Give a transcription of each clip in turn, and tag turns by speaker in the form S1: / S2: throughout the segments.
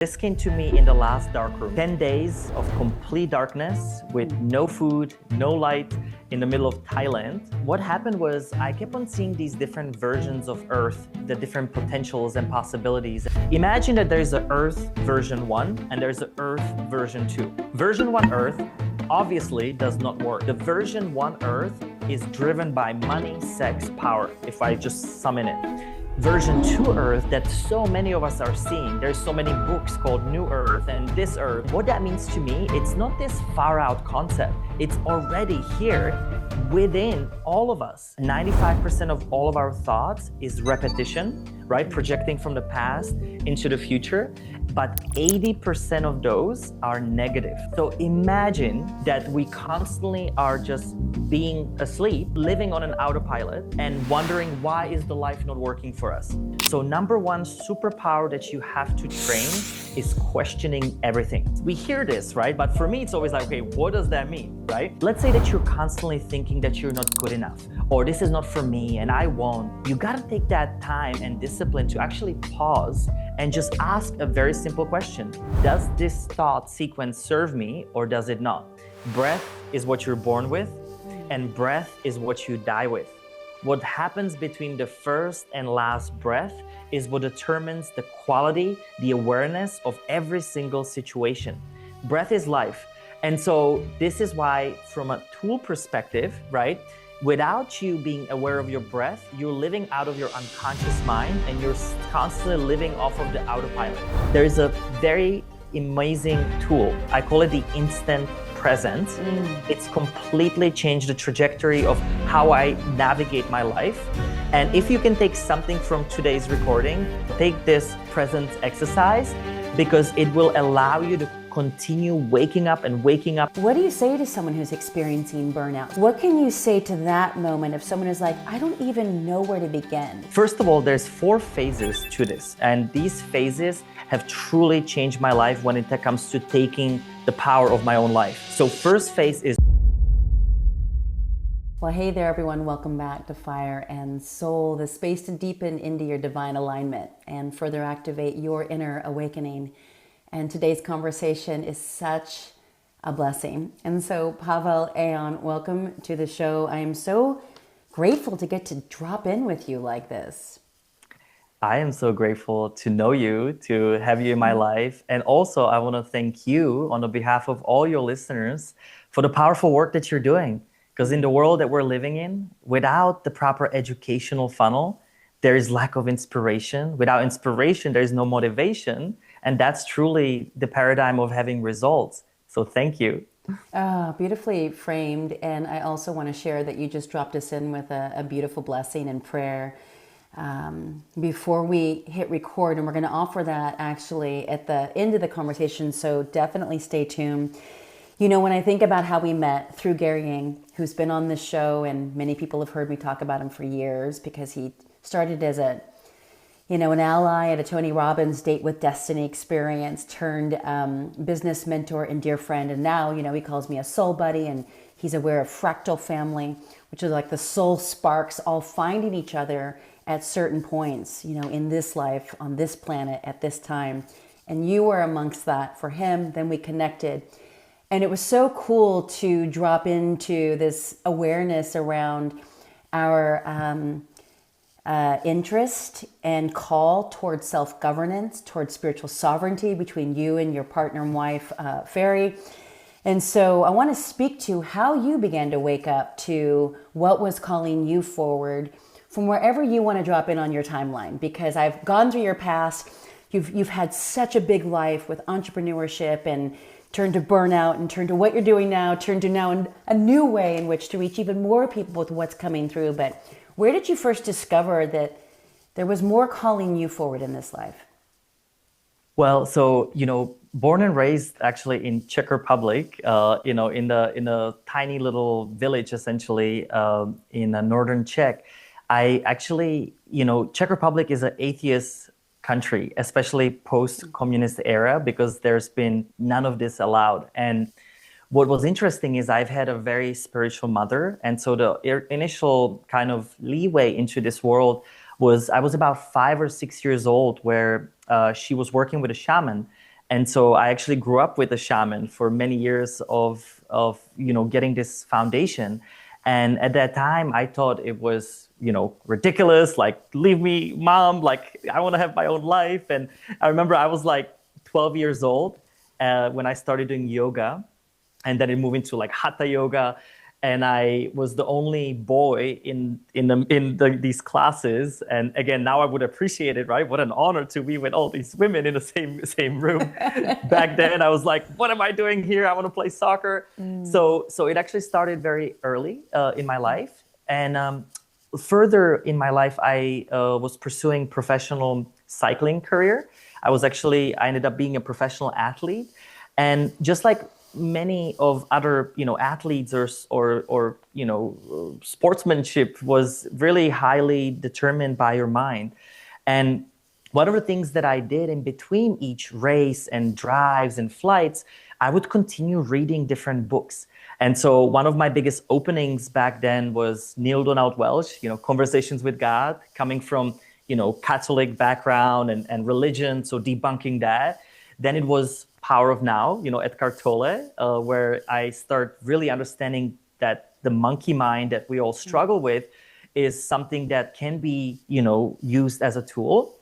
S1: This came to me in the last dark room. 10 days of complete darkness with no food, no light in the middle of Thailand. What happened was I kept on seeing these different versions of Earth, the different potentials and possibilities. Imagine that there's an Earth version 1 and there's an Earth version 2. Version 1 Earth obviously does not work. The version 1 Earth is driven by money, sex, power, if I just sum in it. Version 2 Earth that so many of us are seeing. There's so many books called New Earth and This Earth. What that means to me, it's not this far out concept. It's already here within all of us. 95% of all of our thoughts is repetition, right? Projecting from the past into the future. But 80% of those are negative. So imagine that we constantly are just being asleep, living on an autopilot and wondering why is the life not working for us. So number one superpower that you have to train is questioning everything. We hear this, right? But for me, it's always like, okay, what does that mean, right? Let's say that you're constantly thinking that you're not good enough, or this is not for me and I won't. You gotta take that time and discipline to actually pause and just ask a very simple question. Does this thought sequence serve me or does it not? Breath is what you're born with, and breath is what you die with. What happens between the first and last breath is what determines the quality, the awareness of every single situation. Breath is life. And so this is why, from a tool perspective, right? Without you being aware of your breath, you're living out of your unconscious mind and you're constantly living off of the autopilot. There's a very amazing tool. I call it the instant present. It's completely changed the trajectory of how I navigate my life. And if you can take something from today's recording, take this present exercise because it will allow you to continue waking up and waking up.
S2: What do you say to someone who's experiencing burnout? What can you say to that moment if someone is like, I don't even know where to begin?
S1: First of all, there's 4 phases to this. And these phases have truly changed my life when it comes to taking the power of my own life. So first phase is.
S2: Well, hey there, everyone. Welcome back to Fire and Soul, the space to deepen into your divine alignment and further activate your inner awakening. And today's conversation is such a blessing. And so, Pavel Aeon, welcome to the show. I am so grateful to get to drop in with you like this.
S1: I am so grateful to know you, to have you in my life. And also, I want to thank you on the behalf of all your listeners for the powerful work that you're doing. Because in the world that we're living in, without the proper educational funnel, there is lack of inspiration. Without inspiration, there is no motivation. And that's truly the paradigm of having results. So thank you.
S2: Beautifully framed. And I also want to share that you just dropped us in with a beautiful blessing and prayer before we hit record. And we're going to offer that actually at the end of the conversation. So definitely stay tuned. You know, when I think about how we met through Gary Yang, who's been on this show, and many people have heard me talk about him for years because he started as an ally at a Tony Robbins Date with Destiny experience, turned business mentor and dear friend. And now, he calls me a soul buddy, and he's aware of fractal family, which is like the soul sparks all finding each other at certain points, in this life, on this planet, at this time. And you were amongst that for him. Then we connected. And it was so cool to drop into this awareness around our interest and call towards self-governance, towards spiritual sovereignty between you and your partner and wife, Ferry. And so I want to speak to how you began to wake up to what was calling you forward from wherever you want to drop in on your timeline, because I've gone through your past. You've had such a big life with entrepreneurship and turned to burnout and turned to what you're doing now, turned to now a new way in which to reach even more people with what's coming through. But where did you first discover that there was more calling you forward in this life?
S1: Well, so, born and raised actually in Czech Republic, in a tiny little village, essentially, in northern Czech. I actually, Czech Republic is an atheist country, especially post-communist era, because there's been none of this allowed. And what was interesting is I've had a very spiritual mother. And so the initial kind of leeway into this world was I was about 5 or 6 years old, where she was working with a shaman. And so I actually grew up with a shaman for many years of getting this foundation. And at that time, I thought it was, ridiculous. Like, leave me, mom. Like, I want to have my own life. And I remember I was like 12 years old when I started doing yoga, and then it moved into like hatha yoga, and I was the only boy in these classes. And again, now I would appreciate it, right? What an honor to be with all these women in the same room. Back then, I was like, what am I doing here? I want to play soccer. So it actually started very early in my life, and further in my life, I was pursuing professional cycling career. I ended up being a professional athlete, and just like many of other athletes or sportsmanship was really highly determined by your mind. And one of the things that I did in between each race and drives and flights, I would continue reading different books. And so one of my biggest openings back then was Neil Donald Welch, Conversations with God, coming from Catholic background and religion, so debunking that. Then it was Power of Now, Edgar Tolle, where I start really understanding that the monkey mind that we all struggle with is something that can be, used as a tool.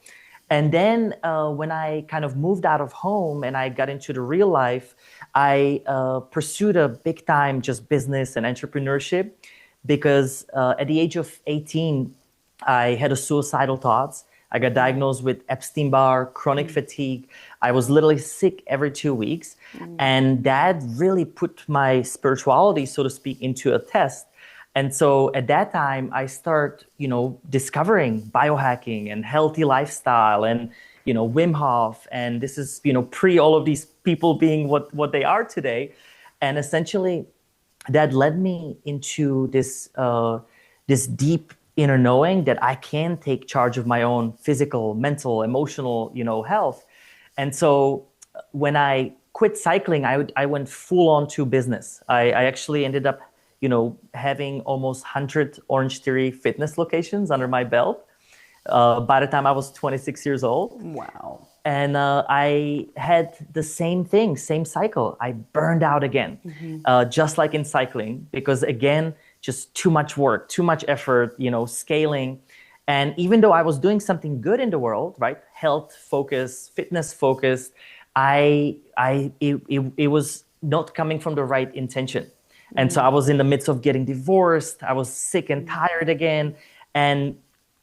S1: And then when I kind of moved out of home and I got into the real life, I pursued a big time just business and entrepreneurship because at the age of 18, I had a suicidal thoughts. I got diagnosed with Epstein-Barr, chronic fatigue. I was literally sick every 2 weeks. And that really put my spirituality, so to speak, into a test. And so at that time, I start, discovering biohacking and healthy lifestyle and, Wim Hof. And this is, pre all of these people being what they are today. And essentially, that led me into this deep inner knowing that I can take charge of my own physical, mental, emotional, health. And so when I quit cycling, I went full on to business. I actually ended up, having almost 100 Orange Theory fitness locations under my belt by the time I was 26 years old.
S2: Wow.
S1: And I had the same thing, same cycle. I burned out again, just like in cycling, because again, just too much work, too much effort, scaling. And even though I was doing something good in the world, right, health focused, fitness focused, it was not coming from the right intention. And so I was in the midst of getting divorced. I was sick and tired again. And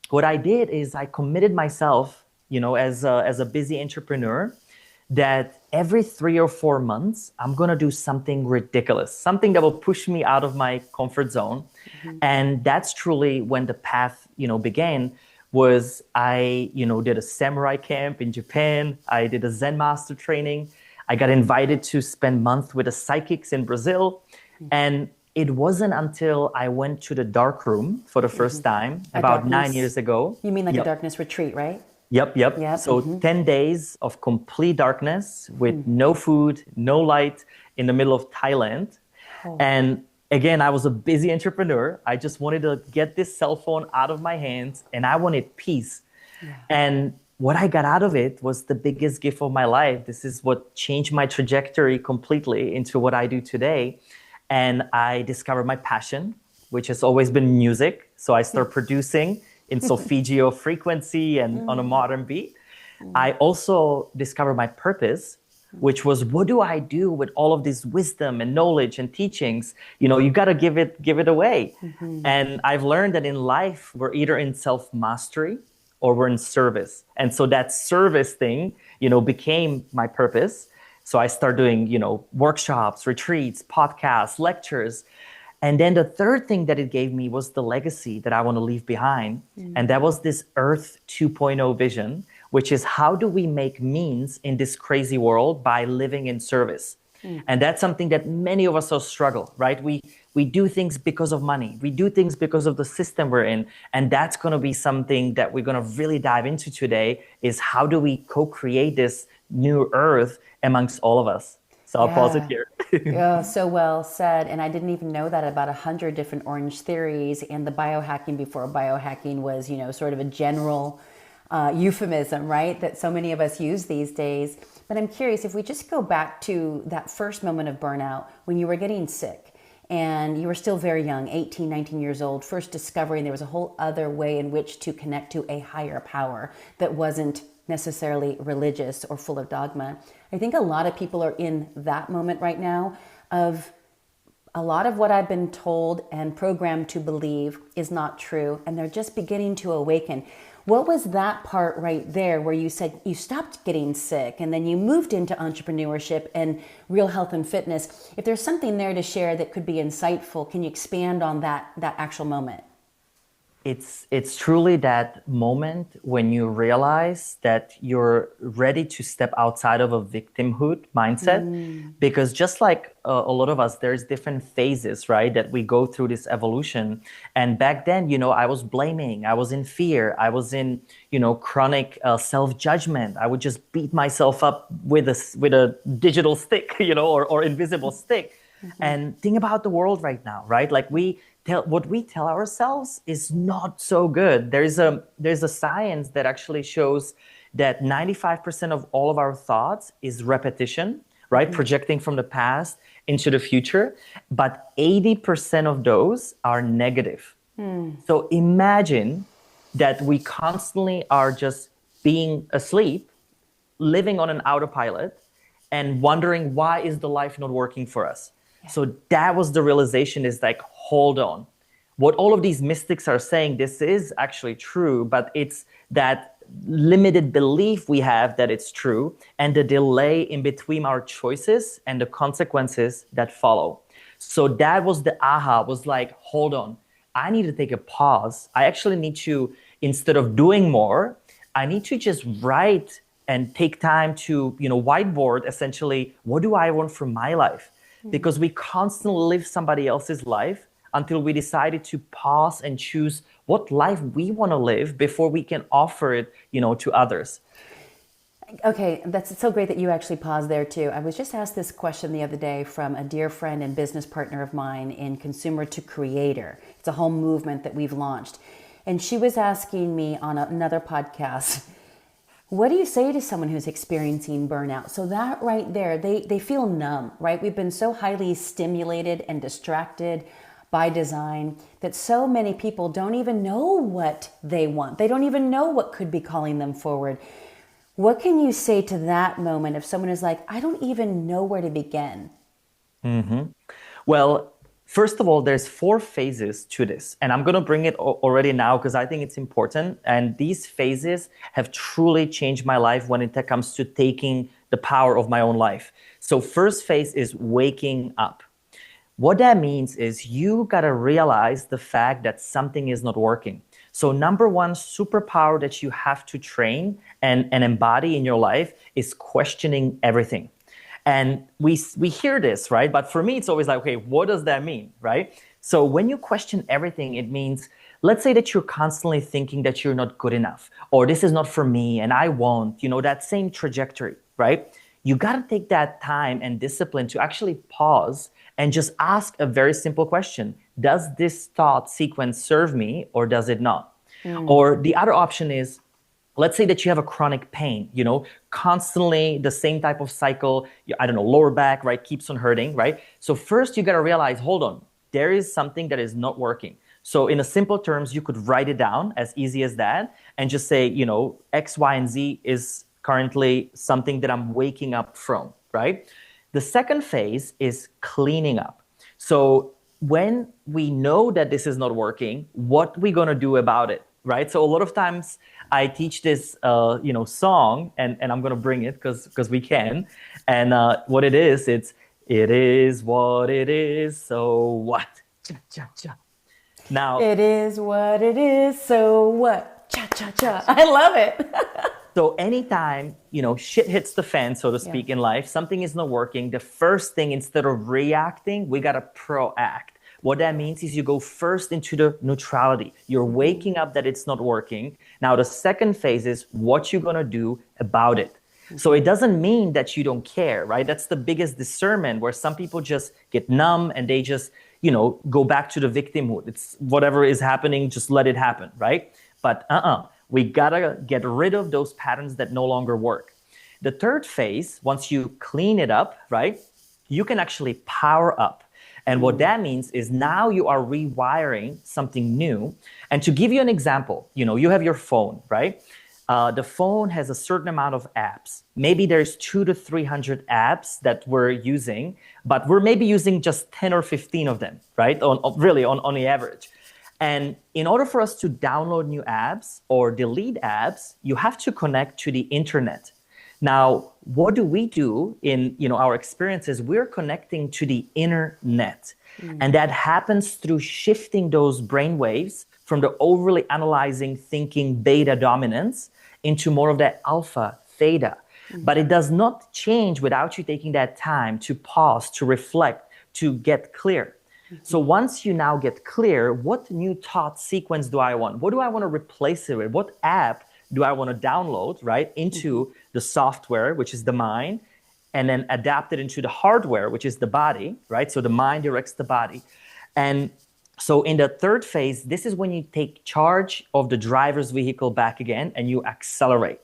S1: what I did is I committed myself, as a busy entrepreneur, that every 3 or 4 months, I'm going to do something ridiculous, something that will push me out of my comfort zone. And that's truly when the path, began. Was I, did a samurai camp in Japan. I did a Zen master training. I got invited to spend a month with the psychics in Brazil. And it wasn't until I went to the dark room for the first time about 9 years ago.
S2: You mean like a darkness retreat, right?
S1: Yep. So 10 days of complete darkness with no food, no light in the middle of Thailand. And again, I was a busy entrepreneur. I just wanted to get this cell phone out of my hands and I wanted peace. And what I got out of it was the biggest gift of my life. This is what changed my trajectory completely into what I do today. And I discovered my passion, which has always been music. So I started producing in solfeggio frequency and on a modern beat. I also discovered my purpose, which was, what do I do with all of this wisdom and knowledge and teachings? You got to give it away. And I've learned that in life, we're either in self-mastery or we're in service. And so that service thing, became my purpose. So I started doing, workshops, retreats, podcasts, lectures. And then the third thing that it gave me was the legacy that I want to leave behind. And that was this Earth 2.0 vision, which is how do we make means in this crazy world by living in service? And that's something that many of us will struggle, right? We do things because of money. We do things because of the system we're in. And that's going to be something that we're going to really dive into today, is how do we co-create this new Earth amongst all of us? So I'll pause it here.
S2: Oh, so well said. And I didn't even know that about 100 different Orange theories, and the biohacking before biohacking was, sort of a general euphemism, right? That so many of us use these days. But I'm curious, if we just go back to that first moment of burnout when you were getting sick and you were still very young, 18, 19 years old, first discovering there was a whole other way in which to connect to a higher power that wasn't necessarily religious or full of dogma. I think a lot of people are in that moment right now of a lot of what I've been told and programmed to believe is not true, and they're just beginning to awaken. What was that part right there where you said you stopped getting sick and then you moved into entrepreneurship and real health and fitness? If there's something there to share that could be insightful, can you expand on that actual moment?
S1: It's truly that moment when you realize that you're ready to step outside of a victimhood mindset. Because just like a lot of us, there's different phases, right, that we go through this evolution. And back then, I was blaming, I was in fear, I was in, chronic self-judgment. I would just beat myself up with a digital stick, or invisible stick. And think about the world right now, right? Like what we tell ourselves is not so good. There's a science that actually shows that 95% of all of our thoughts is repetition, right? Projecting from the past into the future, but 80% of those are negative. So imagine that we constantly are just being asleep, living on an autopilot, and wondering why is the life not working for us. So that was the realization, is like, hold on. What all of these mystics are saying, this is actually true, but it's that limited belief we have that it's true and the delay in between our choices and the consequences that follow. So that was the aha, was like, hold on, I need to take a pause. I actually need to, instead of doing more, I need to just write and take time to, whiteboard essentially, what do I want from my life? Because we constantly live somebody else's life until we decided to pause and choose what life we want to live before we can offer it, to others.
S2: Okay, that's so great that you actually paused there too. I was just asked this question the other day from a dear friend and business partner of mine in Consumer to Creator. It's a whole movement that we've launched. And she was asking me on another podcast, what do you say to someone who's experiencing burnout? So that right there, they feel numb, right? We've been so highly stimulated and distracted by design that so many people don't even know what they want. They don't even know what could be calling them forward. What can you say to that moment if someone is like, I don't even know where to begin?
S1: Well, first of all, there's 4 phases to this. And I'm going to bring it already now because I think it's important. And these phases have truly changed my life when it comes to taking the power of my own life. So first phase is waking up. What that means is you got to realize the fact that something is not working. So number one superpower that you have to train and embody in your life is questioning everything. And we hear this, right? But for me, it's always like, okay, what does that mean, right? So when you question everything, it means, let's say that you're constantly thinking that you're not good enough, or this is not for me, and I won't, that same trajectory, right? You got to take that time and discipline to actually pause and just ask a very simple question. Does this thought sequence serve me or does it not? Or the other option is, let's say that you have a chronic pain, constantly the same type of cycle, I don't know, lower back, right, keeps on hurting, right? So first you got to realize, hold on, there is something that is not working. So in a simple terms, you could write it down as easy as that and just say, X, Y, and Z is currently something that I'm waking up from, right? The second phase is cleaning up. So when we know that this is not working, what we going to do about it, right? So a lot of times I teach this, song, and I'm going to bring it because we can. And what it is what it is, so what? Cha, cha, cha. Now,
S2: it is what it is, so what? Cha, cha, cha. I love it.
S1: So anytime, shit hits the fan, so to speak, in life, something is not working, the first thing, instead of reacting, we got to proact. What that means is you go first into the neutrality. You're waking up that it's not working. Now, the second phase is what you're going to do about it. So it doesn't mean that you don't care, right? That's the biggest discernment, where some people just get numb and they just, go back to the victimhood. It's whatever is happening, just let it happen, right? But We gotta get rid of those patterns that no longer work. The third phase, once you clean it up, right, you can actually power up. And what that means is now you are rewiring something new. And to give you an example, you have your phone, right? The phone has a certain amount of apps. Maybe there's 200 to 300 apps that we're using, but we're maybe using just 10 or 15 of them, right? On the average. And in order for us to download new apps or delete apps, you have to connect to the internet. Now, what do we do in our experiences? We're connecting to the internet. And that happens through shifting those brain waves from the overly analyzing, thinking beta dominance into more of that alpha, theta. But it does not change without you taking that time to pause, to reflect, to get clear. So once you now get clear, what new thought sequence do I want? What do I want to replace it with? What app do I want to download, right, into the software, which is the mind, and then adapt it into the hardware, which is the body, right? So the mind directs the body. And so in the third phase, this is when you take charge of the driver's vehicle back again and you accelerate.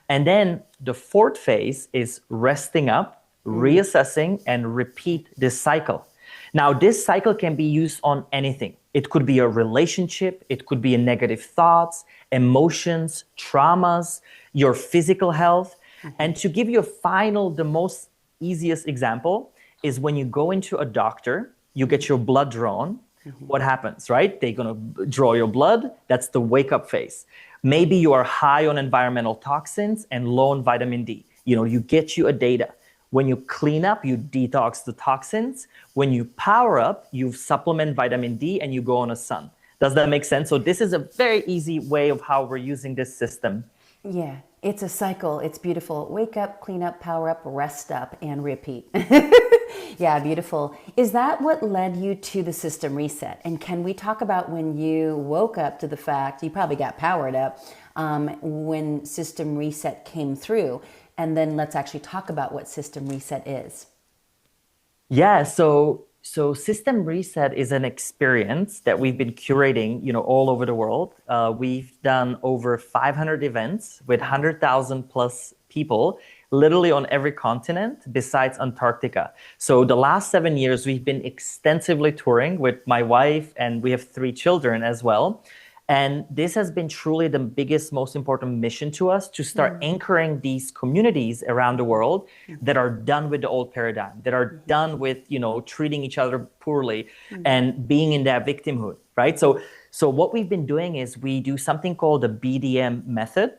S1: And then the fourth phase is resting up, reassessing, and repeat this cycle. Now, this cycle can be used on anything. It could be a relationship, it could be a negative thoughts, emotions, traumas, your physical health. And to give you the most easiest example is when you go into a doctor, you get your blood drawn. What happens, right? They're gonna draw your blood. That's the wake up phase. Maybe you are high on environmental toxins and low on vitamin D. You get you a data. When you clean up, you detox the toxins. When you power up, you supplement vitamin D and you go on a sun. Does that make sense? So this is a very easy way of how we're using this system.
S2: Yeah, it's a cycle. It's beautiful. Wake up, clean up, power up, rest up, and repeat. Yeah, beautiful. Is that what led you to the system reset? And can we talk about when you woke up to the fact, you probably got powered up, when system reset came through? And then let's actually talk about what system reset is.
S1: Yeah, so system reset is an experience that we've been curating, all over the world. We've done over 500 events with 100,000 plus people, literally on every continent besides Antarctica. So the last 7 years, we've been extensively touring with my wife, and we have 3 children as well. And this has been truly the biggest, most important mission to us, to start anchoring these communities around the world that are done with the old paradigm, that are done with, treating each other poorly and being in that victimhood, right? So what we've been doing is we do something called the BDM method,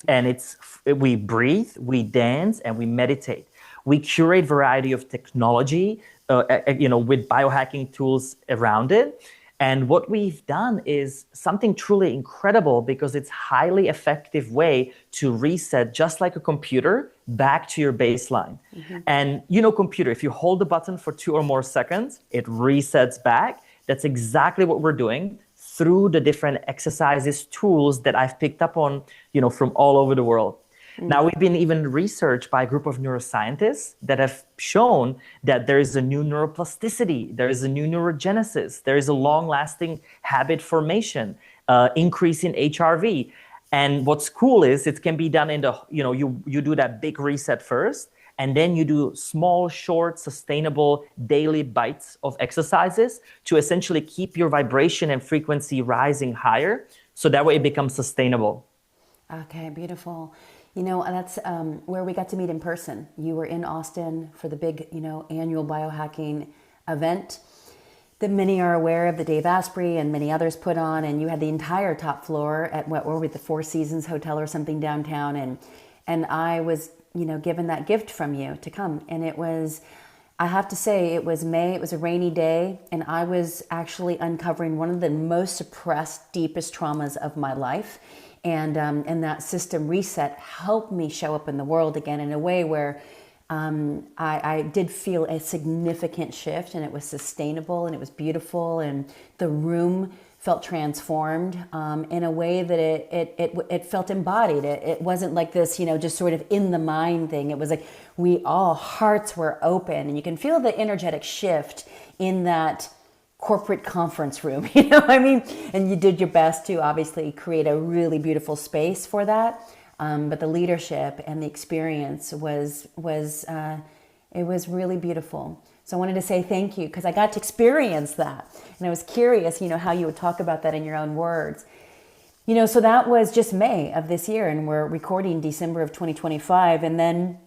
S1: and we breathe, we dance, and we meditate. We curate variety of technology, with biohacking tools around it. And what we've done is something truly incredible, because it's highly effective way to reset, just like a computer, back to your baseline. And computer, if you hold the button for 2 or more seconds, it resets back. That's exactly what we're doing through the different exercises, tools that I've picked up on, from all over the world. Now, we've been even researched by a group of neuroscientists that have shown that there is a new neuroplasticity, there is a new neurogenesis, there is a long-lasting habit formation, increase in HRV. And what's cool is it can be done in you do that big reset first, and then you do small, short, sustainable daily bites of exercises to essentially keep your vibration and frequency rising higher, so that way it becomes sustainable.
S2: Okay, beautiful. That's where we got to meet in person. You were in Austin for the big, annual biohacking event that many are aware of, that Dave Asprey and many others put on, and you had the entire top floor at what were we, the Four Seasons Hotel or something downtown, and I was, given that gift from you to come, and it was, I have to say, it was May, it was a rainy day, and I was actually uncovering one of the most suppressed, deepest traumas of my life. And that system reset helped me show up in the world again in a way where I did feel a significant shift, and it was sustainable, and it was beautiful, and the room felt transformed in a way that it felt embodied. It wasn't like this, just sort of in the mind thing. It was like hearts were open, and you can feel the energetic shift in that corporate conference room, you know what I mean? And you did your best to obviously create a really beautiful space for that. But the leadership and the experience it was really beautiful. So I wanted to say thank you because I got to experience that. And I was curious, how you would talk about that in your own words. So that was just May of this year, and we're recording December of 2025. And then,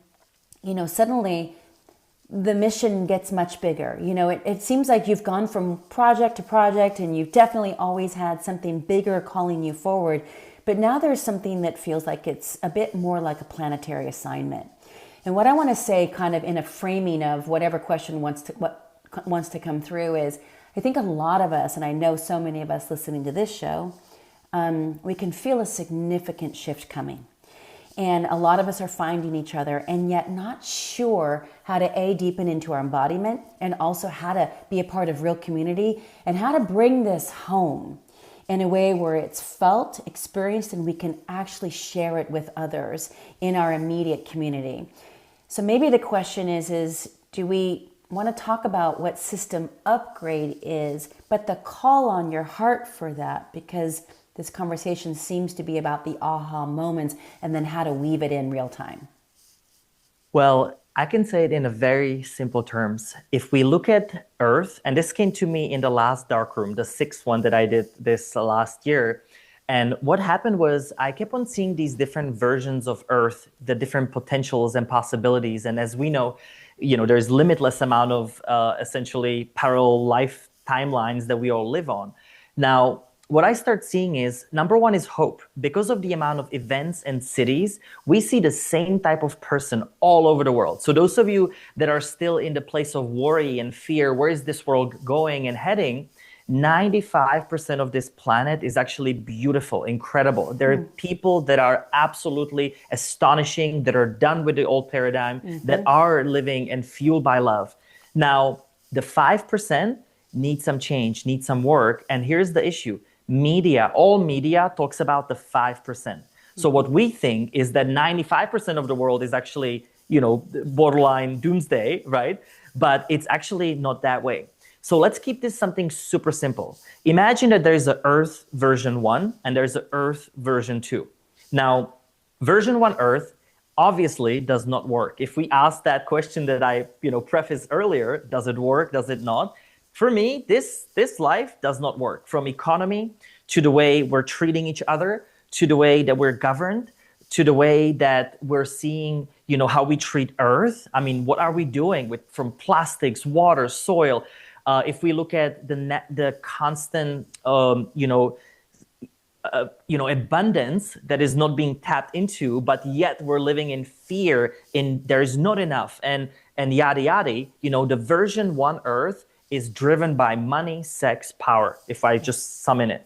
S2: suddenly the mission gets much bigger. It seems like you've gone from project to project, and you've definitely always had something bigger calling you forward. But now there's something that feels like it's a bit more like a planetary assignment. And what I want to say, kind of in a framing of whatever question wants to come through, is I think a lot of us, and I know so many of us listening to this show, we can feel a significant shift coming. And a lot of us are finding each other and yet not sure how to deepen into our embodiment, and also how to be a part of real community, and how to bring this home in a way where it's felt, experienced, and we can actually share it with others in our immediate community. So maybe the question is do we want to talk about what system upgrade is, but the call on your heart for that, because this conversation seems to be about the aha moments and then how to weave it in real time.
S1: Well, I can say it in a very simple terms. If we look at Earth, and this came to me in the last darkroom, the sixth one that I did this last year. And what happened was I kept on seeing these different versions of Earth, the different potentials and possibilities. And as we know, there's limitless amount of essentially parallel life timelines that we all live on. Now, what I start seeing is, number one is hope. Because of the amount of events and cities, we see the same type of person all over the world. So those of you that are still in the place of worry and fear, where is this world going and heading? 95% of this planet is actually beautiful, incredible. There are people that are absolutely astonishing, that are done with the old paradigm, that are living and fueled by love. Now, the 5% need some change, need some work. And here's the issue. All media talks about the 5%. So what we think is that 95% of the world is actually, borderline doomsday, right? But it's actually not that way. So let's keep this something super simple. Imagine that there's an Earth version 1 and there's an Earth version 2. Now, version 1 Earth obviously does not work. If we ask that question that I, prefaced earlier, does it work, does it not? For me, this life does not work. From economy to the way we're treating each other, to the way that we're governed, to the way that we're seeing, how we treat Earth. I mean, what are we doing from plastics, water, soil? If we look at the constant, abundance that is not being tapped into, but yet we're living in fear, there's not enough, and yada yada. The version 1 Earth is driven by money, sex, power, if I just sum in it.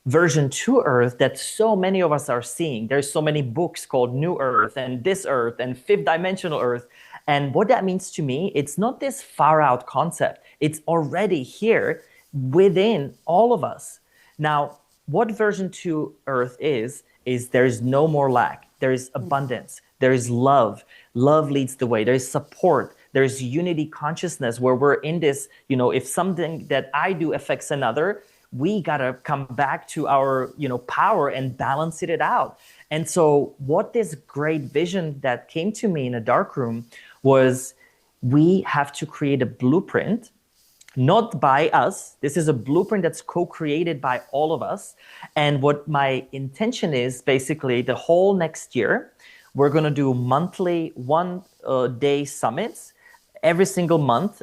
S1: Version 2 Earth that so many of us are seeing, there's so many books called New Earth and This Earth and Fifth Dimensional Earth. And what that means to me, it's not this far out concept. It's already here within all of us. Now, what version 2 Earth is there's no more lack. There is abundance. There is love. Love leads the way. There is support. There's unity consciousness where we're in this, if something that I do affects another, we got to come back to our, power and balance it out. And so what this great vision that came to me in a dark room was, we have to create a blueprint, not by us. This is a blueprint that's co-created by all of us. And what my intention is, basically the whole next year, we're going to do monthly one-day summits every single month,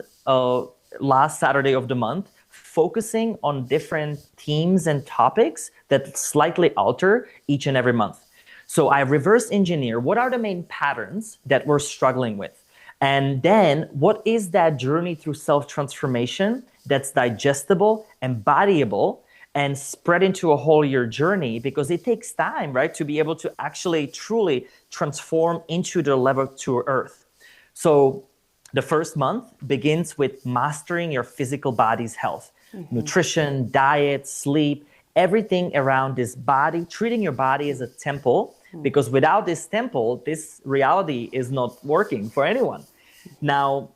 S1: last Saturday of the month, focusing on different themes and topics that slightly alter each and every month. So I reverse engineer what are the main patterns that we're struggling with. And then what is that journey through self-transformation that's digestible, embodiable, and spread into a whole year journey, because it takes time, right, to be able to actually truly transform into the level 2 Earth. So the first month begins with mastering your physical body's health, nutrition, diet, sleep, everything around this body, treating your body as a temple, because without this temple, this reality is not working for anyone. Now,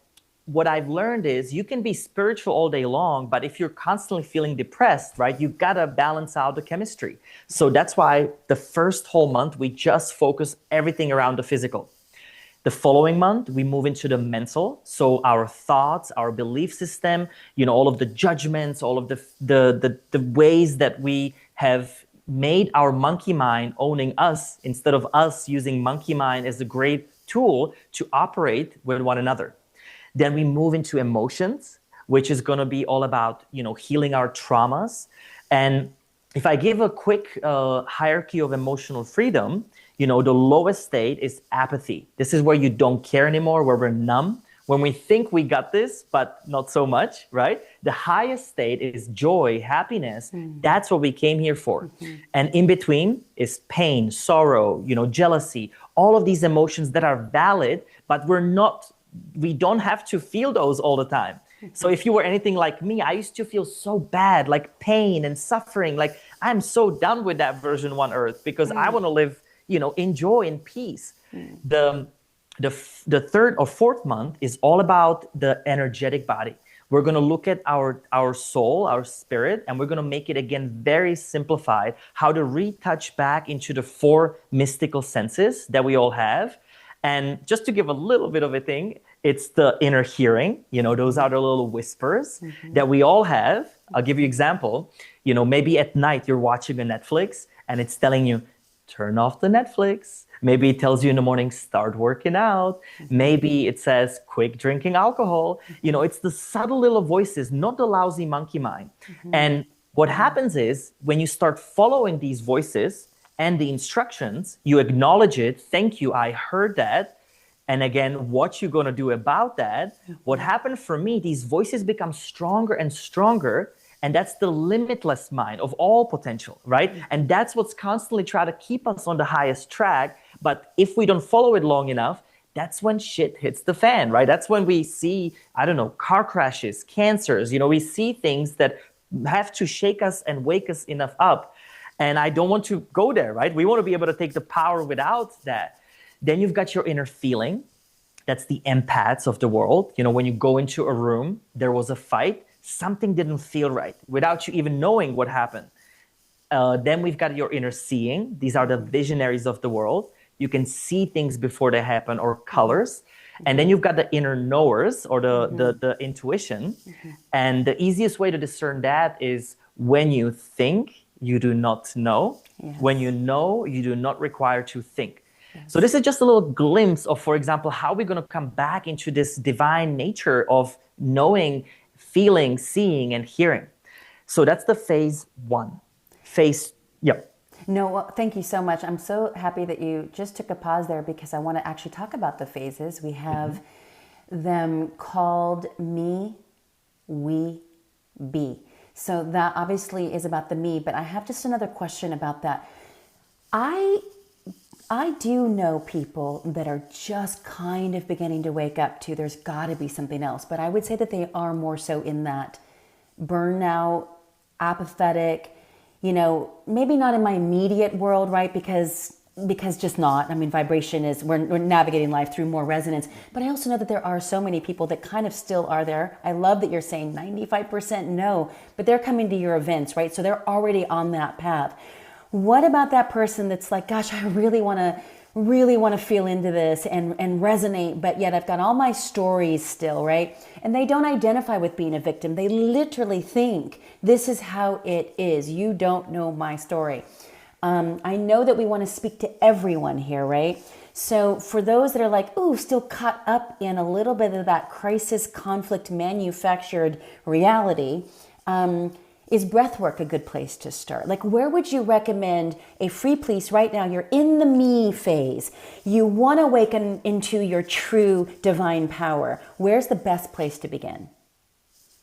S1: what I've learned is you can be spiritual all day long, but if you're constantly feeling depressed, right, you gotta balance out the chemistry. So that's why the first whole month, we just focus everything around the physical. The following month, we move into the mental. So our thoughts, our belief system, all of the judgments, all of the ways that we have made our monkey mind owning us instead of us using monkey mind as a great tool to operate with one another. Then we move into emotions, which is going to be all about, healing our traumas. And if I give a quick hierarchy of emotional freedom, the lowest state is apathy. This is where you don't care anymore, where we're numb, when we think we got this, but not so much, right? The highest state is joy, happiness. That's what we came here for. And in between is pain, sorrow, jealousy, all of these emotions that are valid, but we don't have to feel those all the time. So if you were anything like me, I used to feel so bad, like pain and suffering. Like I'm so done with that version 1 Earth because I want to live, in joy and peace. The third or fourth month is all about the energetic body. We're going to look at our soul, our spirit, and we're going to make it again very simplified, how to retouch back into the 4 mystical senses that we all have. And just to give a little bit of a thing, it's the inner hearing. Those are the little whispers that we all have. I'll give you an example. Maybe at night you're watching a Netflix and it's telling you, turn off the Netflix. Maybe it tells you in the morning, start working out. Maybe it says, quit drinking alcohol. It's the subtle little voices, not the lousy monkey mind. And what happens is when you start following these voices and the instructions, you acknowledge it. Thank you, I heard that. And again, what you're going to do about that. What happened for me, these voices become stronger and stronger. And that's the limitless mind of all potential, right? And that's what's constantly trying to keep us on the highest track. But if we don't follow it long enough, that's when shit hits the fan, right? That's when we see, car crashes, cancers. We see things that have to shake us and wake us enough up. And I don't want to go there, right? We want to be able to take the power without that. Then you've got your inner feeling. That's the empaths of the world. When you go into a room, there was a fight, something didn't feel right without you even knowing what happened. Then we've got your inner seeing. These are the visionaries of the world. You can see things before they happen, or colors. And then you've got the inner knowers, or the intuition. And the easiest way to discern that is when you think, you do not know. Yes. When you know, you do not require to think. Yes. So this is just a little glimpse of, for example, how we're going to come back into this divine nature of knowing, feeling, seeing, and hearing. So that's the phase 1.
S2: No, well, thank you so much. I'm so happy that you just took a pause there because I want to actually talk about the phases. We have them called me, we, be. So that obviously is about the me, but I have just another question about that. I do know people that are just kind of beginning to wake up to there's got to be something else, but I would say that they are more so in that burnout, apathetic, maybe not in my immediate world, right? Because just not. I mean, vibration is, we're navigating life through more resonance. But I also know that there are so many people that kind of still are there. I love that you're saying 95% no, but they're coming to your events, right? So they're already on that path. What about that person that's like, gosh, I really want to feel into this and resonate, but yet I've got all my stories still, right? And they don't identify with being a victim. They literally think this is how it is. You don't know my story. I know that we want to speak to everyone here, right? So for those that are like, ooh, still caught up in a little bit of that crisis, conflict, manufactured reality, is breathwork a good place to start? Like, where would you recommend a free place right now? You're in the me phase. You want to awaken into your true divine power. Where's the best place to begin?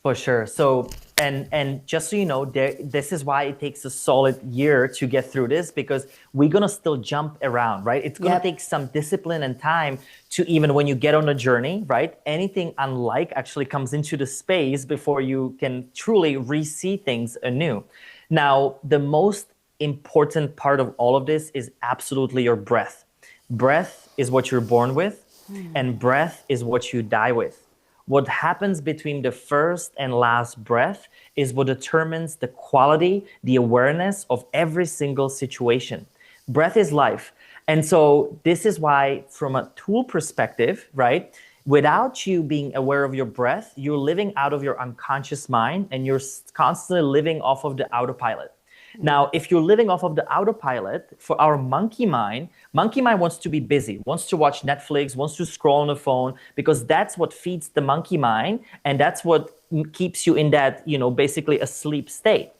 S1: For sure. So, and just so you know, this is why it takes a solid year to get through this, because we're going to still jump around, right? It's going to take some discipline and time to, even when you get on a journey, right? Anything unlike actually comes into the space before you can truly re-see things anew. Now, the most important part of all of this is absolutely your breath. Breath is what you're born with, and breath is what you die with. what happens between the first and last breath is what determines the quality, the awareness of every single situation. Breath is life. And so this is why, from a tool perspective, right, without you being aware of your breath, you're living out of your unconscious mind and you're constantly living off of the autopilot. Now, if you're living off of the autopilot, for our monkey mind wants to be busy, wants to watch Netflix, wants to scroll on the phone, because that's what feeds the monkey mind, and that's what keeps you in that, basically asleep state.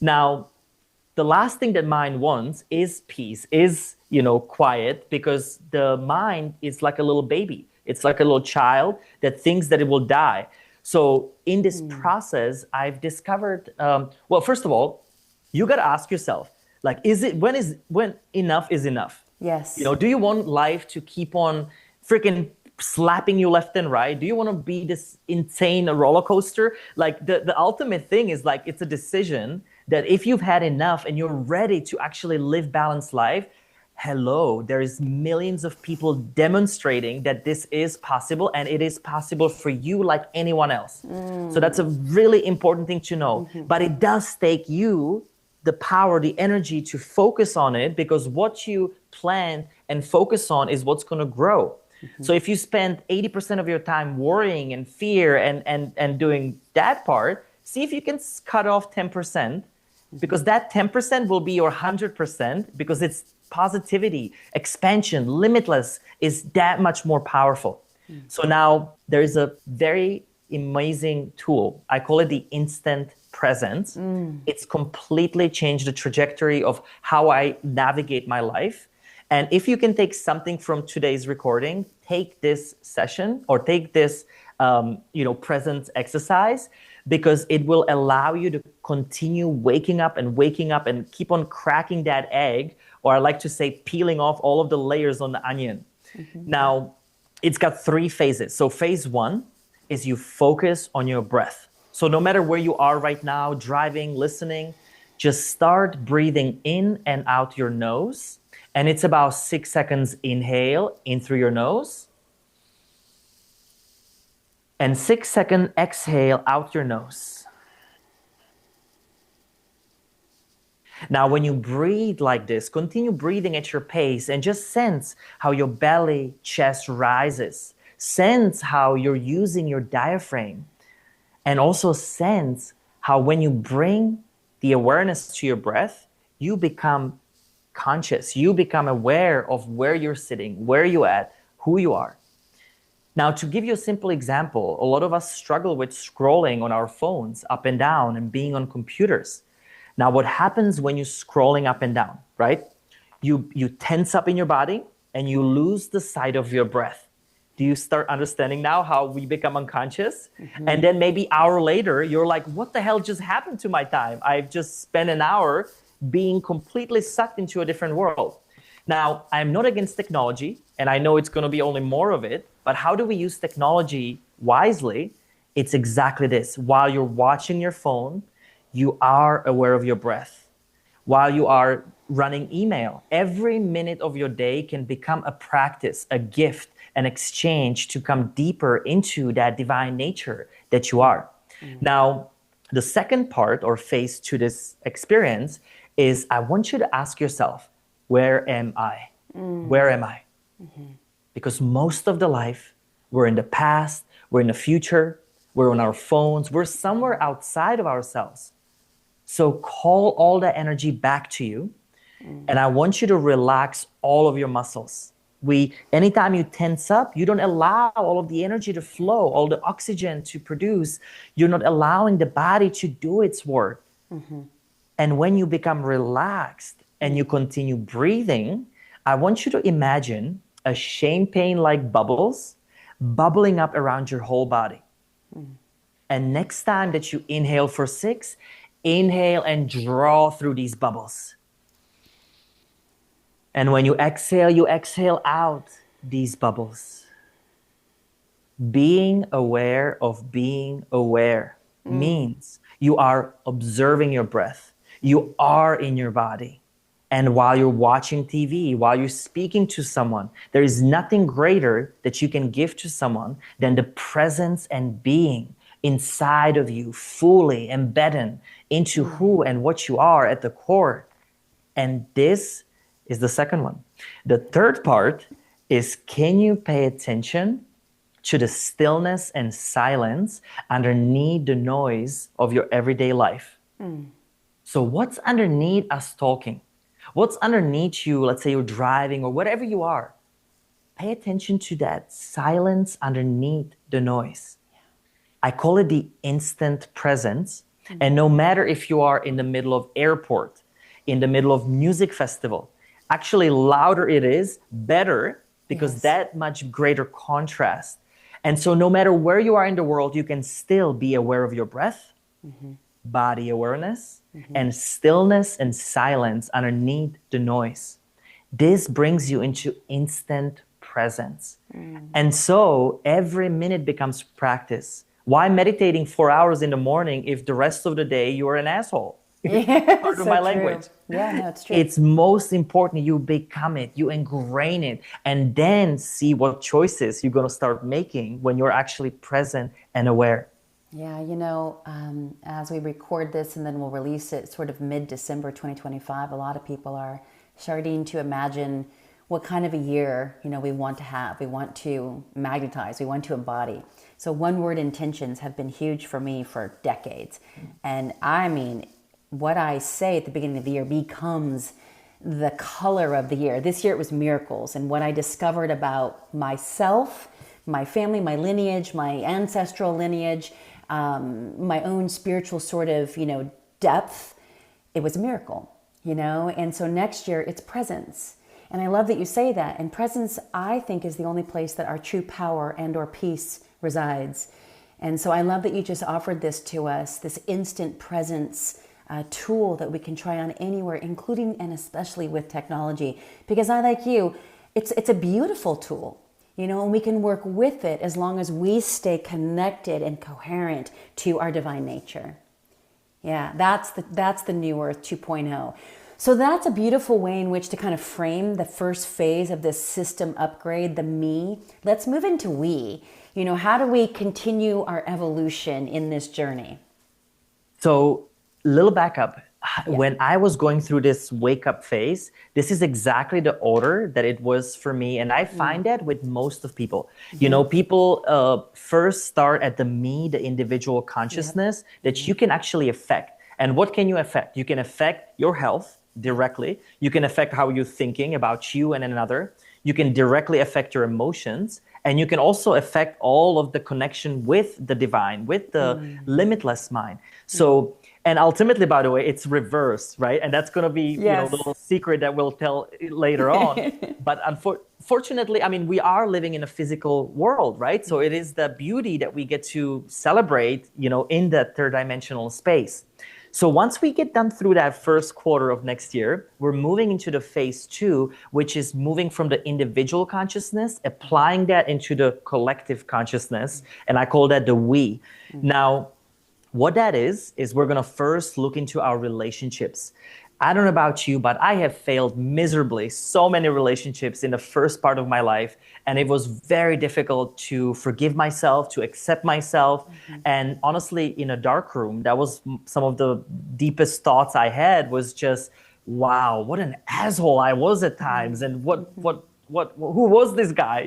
S1: Now, the last thing that mind wants is peace, is, quiet, because the mind is like a little baby. It's like a little child that thinks that it will die. So in this process, I've discovered, well, first of all, you got to ask yourself, like, when enough is enough?
S2: Yes.
S1: Do you want life to keep on freaking slapping you left and right? Do you want to be this insane roller coaster? Like the ultimate thing is like, it's a decision that if you've had enough and you're ready to actually live balanced life, hello, there is millions of people demonstrating that this is possible, and it is possible for you like anyone else. So that's a really important thing to know. But it does take you the power, the energy to focus on it, because what you plan and focus on is what's going to grow. So if you spend 80% of your time worrying and fear and doing that part, see if you can cut off 10%, because that 10% will be your 100%, because it's positivity, expansion, limitless is that much more powerful. So now there is a very amazing tool. I call it the instant presence. It's completely changed the trajectory of how I navigate my life. And if you can take something from today's recording, take this session or take this, presence exercise, because it will allow you to continue waking up and keep on cracking that egg, or I like to say, peeling off all of the layers on the onion. Now, it's got 3 phases. So phase 1 is you focus on your breath. So no matter where you are right now, driving, listening, just start breathing in and out your nose. And it's about 6 seconds inhale in through your nose, and 6 second exhale out your nose. Now, when you breathe like this, continue breathing at your pace and just sense how your belly, chest rises. Sense how you're using your diaphragm. And also sense how when you bring the awareness to your breath, you become conscious. You become aware of where you're sitting, where you're at, who you are. Now, to give you a simple example, a lot of us struggle with scrolling on our phones up and down and being on computers. Now, what happens when you're scrolling up and down, right? You tense up in your body and you lose the sight of your breath. Do you start understanding now how we become unconscious? And then maybe an hour later, you're like, what the hell just happened to my time? I've just spent an hour being completely sucked into a different world. Now, I'm not against technology, and I know it's going to be only more of it, but how do we use technology wisely? It's exactly this. While you're watching your phone, you are aware of your breath. While you are running email, every minute of your day can become a practice, a gift, an exchange to come deeper into that divine nature that you are. Now, the second part or phase to this experience is I want you to ask yourself, where am I? Where am I? Because most of the life, we're in the past, we're in the future, we're on our phones, we're somewhere outside of ourselves. So call all that energy back to you, and I want you to relax all of your muscles. Anytime you tense up, you don't allow all of the energy to flow, all the oxygen to produce. You're not allowing the body to do its work. And when you become relaxed and you continue breathing, I want you to imagine a champagne-like bubbles bubbling up around your whole body. And next time that you inhale for 6, inhale and draw through these bubbles. And when you exhale out these bubbles. Being aware of being aware means you are observing your breath. You are in your body. And while you're watching TV, while you're speaking to someone, there is nothing greater that you can give to someone than the presence and being inside of you, fully embedded into who and what you are at the core. And this is the second one. The third part is, can you pay attention to the stillness and silence underneath the noise of your everyday life? So what's underneath us talking? What's underneath you? Let's say you're driving or whatever you are. Pay attention to that silence underneath the noise. I call it the instant presence. And no matter if you are in the middle of airport, in the middle of music festival, actually louder it is, better, because that much greater contrast. And so no matter where you are in the world, you can still be aware of your breath, body awareness, and stillness and silence underneath the noise. This brings you into instant presence. And so every minute becomes practice. Why meditating 4 hours in the morning if the rest of the day you're an asshole? Pardon my language.
S2: Yeah, no, it's true.
S1: It's most important you become it, you ingrain it, and then see what choices you're going to start making when you're actually present and aware.
S2: Yeah, as we record this and then we'll release it sort of mid-December 2025, a lot of people are starting to imagine what kind of a year, we want to have. We want to magnetize, we want to embody. So one word intentions have been huge for me for decades. And I mean, what I say at the beginning of the year becomes the color of the year. This year it was miracles, and what I discovered about myself, my family, my lineage, my ancestral lineage, my own spiritual sort of, depth, it was a miracle, And so next year it's presence. And I love that you say that. And presence, I think, is the only place that our true power and or peace resides. And so I love that you just offered this to us, this instant presence tool that we can try on anywhere, including and especially with technology. Because I, like you, it's a beautiful tool. And we can work with it as long as we stay connected and coherent to our divine nature. Yeah, that's the New Earth 2.0. So that's a beautiful way in which to kind of frame the first phase of this system upgrade, the me. Let's move into we. How do we continue our evolution in this journey?
S1: So, little backup. When I was going through this wake up phase, this is exactly the order that it was for me. And I find that with most of people. People first start at the me, the individual consciousness that you can actually affect. And what can you affect? You can affect your health directly. You can affect how you're thinking about you and another. You can directly affect your emotions. And you can also affect all of the connection with the divine, with the limitless mind. So, and ultimately, by the way, it's reversed, right? And that's going to be a little secret that we'll tell later on. But unfortunately, we are living in a physical world, right? So it is the beauty that we get to celebrate, in that third dimensional space. So once we get done through that first quarter of next year, we're moving into the phase 2, which is moving from the individual consciousness, applying that into the collective consciousness. And I call that the we. Now, what that is we're going to first look into our relationships. I don't know about you, but I have failed miserably so many relationships in the first part of my life. And it was very difficult to forgive myself, to accept myself. And honestly, in a dark room, that was some of the deepest thoughts I had, was just, wow, what an asshole I was at times. And who was this guy,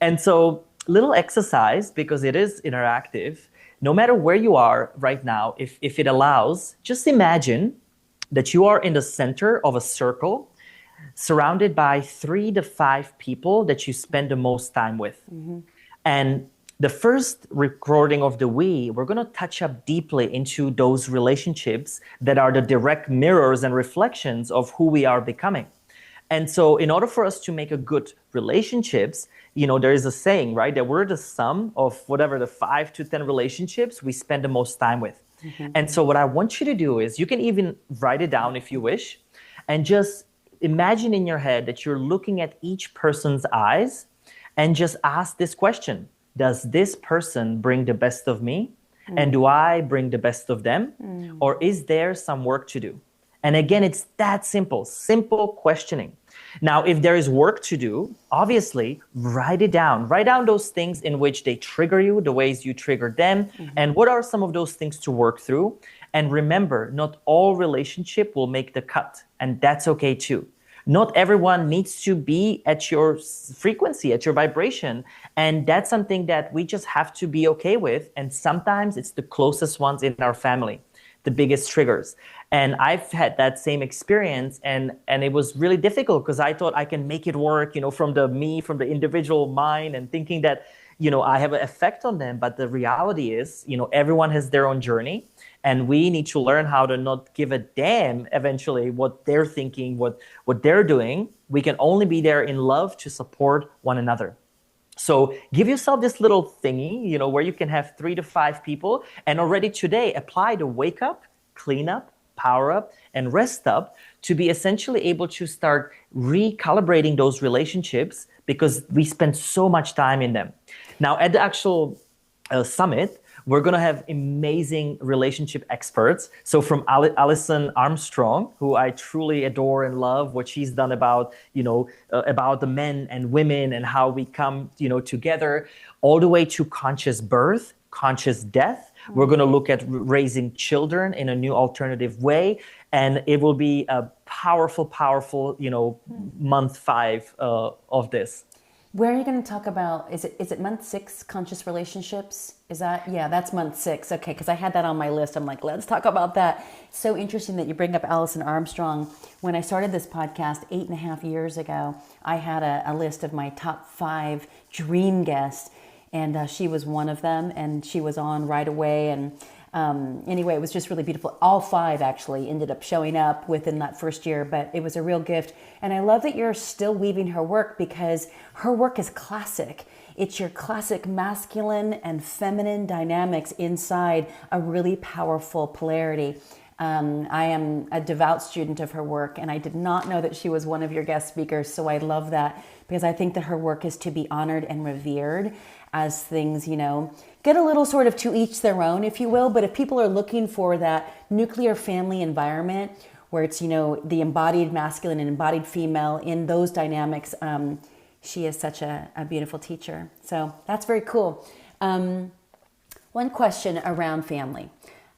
S1: And so little exercise, because it is interactive. No matter where you are right now, if it allows, just imagine that you are in the center of a circle surrounded by 3 to 5 people that you spend the most time with. And the first recording of the we're going to touch up deeply into those relationships that are the direct mirrors and reflections of who we are becoming. And so in order for us to make a good relationships, there is a saying, right, that we're the sum of whatever the 5 to 10 relationships we spend the most time with. And so what I want you to do is, you can even write it down if you wish, and just imagine in your head that you're looking at each person's eyes and just ask this question: does this person bring the best of me? And do I bring the best of them? Or is there some work to do? And again, it's that simple questioning. Now, if there is work to do, obviously write it down. Write down those things in which they trigger you, the ways you trigger them, and what are some of those things to work through. And remember, not all relationship will make the cut, and that's okay too. Not everyone needs to be at your frequency, at your vibration. And that's something that we just have to be okay with. And sometimes it's the closest ones in our family, the biggest triggers. And I've had that same experience, and it was really difficult because I thought I can make it work, from the individual mind, and thinking that, I have an effect on them. But the reality is, everyone has their own journey, and we need to learn how to not give a damn eventually what they're thinking, what they're doing. We can only be there in love to support one another. So give yourself this little thingy, where you can have 3 to 5 people, and already today apply the wake up, clean up, power up, and rest up to be essentially able to start recalibrating those relationships, because we spend so much time in them. Now, at the actual summit, we're going to have amazing relationship experts. So from Alison Armstrong, who I truly adore and love what she's done about, about the men and women and how we come, together, all the way to conscious birth, conscious death. We're going to look at raising children in a new alternative way. And it will be a powerful, month 5 of this.
S2: Where are you going to talk about, is it month 6, conscious relationships? That's month 6. Okay, because I had that on my list. I'm like, let's talk about that. It's so interesting that you bring up Alison Armstrong. When I started this podcast 8.5 years ago, I had a list of my top 5 dream guests, and she was one of them, and she was on right away. And anyway, it was just really beautiful. All 5 actually ended up showing up within that first year, but it was a real gift. And I love that you're still weaving her work, because her work is classic. It's your classic masculine and feminine dynamics inside a really powerful polarity. I am a devout student of her work, and I did not know that she was one of your guest speakers. So I love that, because I think that her work is to be honored and revered as things, get a little sort of to each their own, if you will. But if people are looking for that nuclear family environment where it's, the embodied masculine and embodied female in those dynamics, she is such a beautiful teacher. So that's very cool. One question around family.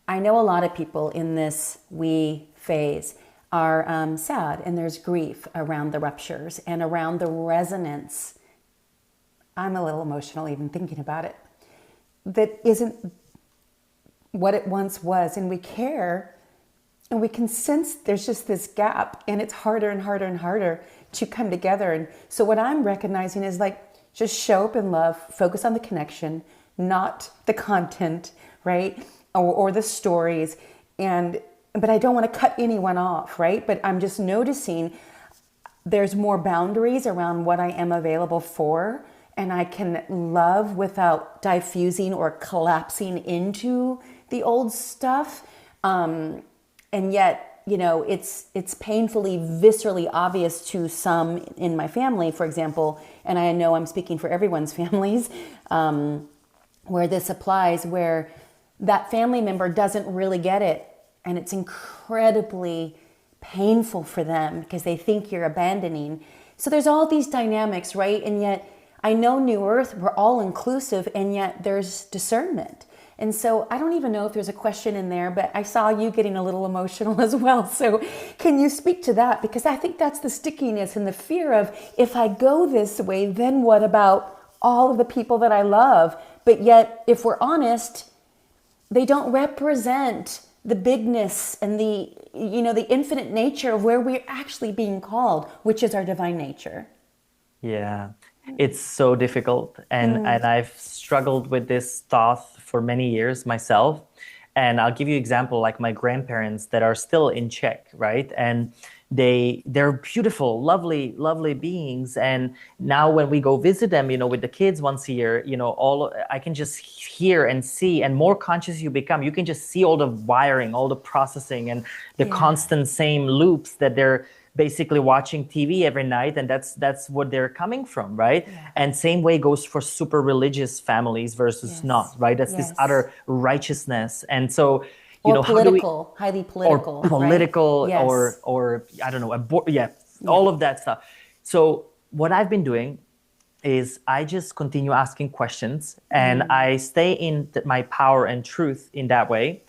S2: I know a lot of people in this we phase are sad, and there's grief around the ruptures and around the resonance. I'm a little emotional even thinking about it. That isn't what it once was, and we care, and we can sense there's just this gap, and it's harder and harder and harder to come together. And so what I'm recognizing is just show up in love, focus on the connection, not the content, right? Or the stories. But I don't want to cut anyone off, right? But I'm just noticing there's more boundaries around what I am available for, and I can love without diffusing or collapsing into the old stuff. And yet, it's painfully, viscerally obvious to some in my family, for example, and I know I'm speaking for everyone's families, where this applies, where that family member doesn't really get it. And it's incredibly painful for them because they think you're abandoning. So there's all these dynamics, right? And yet I know New Earth, we're all inclusive, and yet there's discernment. And so I don't even know if there's a question in there, but I saw you getting a little emotional as well. So can you speak to that? Because I think that's the stickiness and the fear of, if I go this way, then what about all of the people that I love? But yet, if we're honest, they don't represent the bigness and the infinite nature of where we're actually being called, which is our divine nature.
S1: Yeah, it's so difficult. And I've struggled with this thought for many years myself. And I'll give you an example, like my grandparents that are still in Czech, right? And they're beautiful, lovely beings. And now when we go visit them, with the kids once a year, I can just hear and see, and more conscious you become, you can just see all the wiring, all the processing, and the constant same loops that they're basically watching TV every night, and that's what they're coming from, right? Yeah. And same way goes for super religious families versus not, right? That's this utter righteousness. And so,
S2: Or
S1: how do we,
S2: political, highly
S1: or
S2: political, right?
S1: political,
S2: Yes.
S1: or I don't know, yeah,
S2: Yeah.
S1: all of that stuff. So what I've been doing is I just continue asking questions and I stay in my power and truth in that way.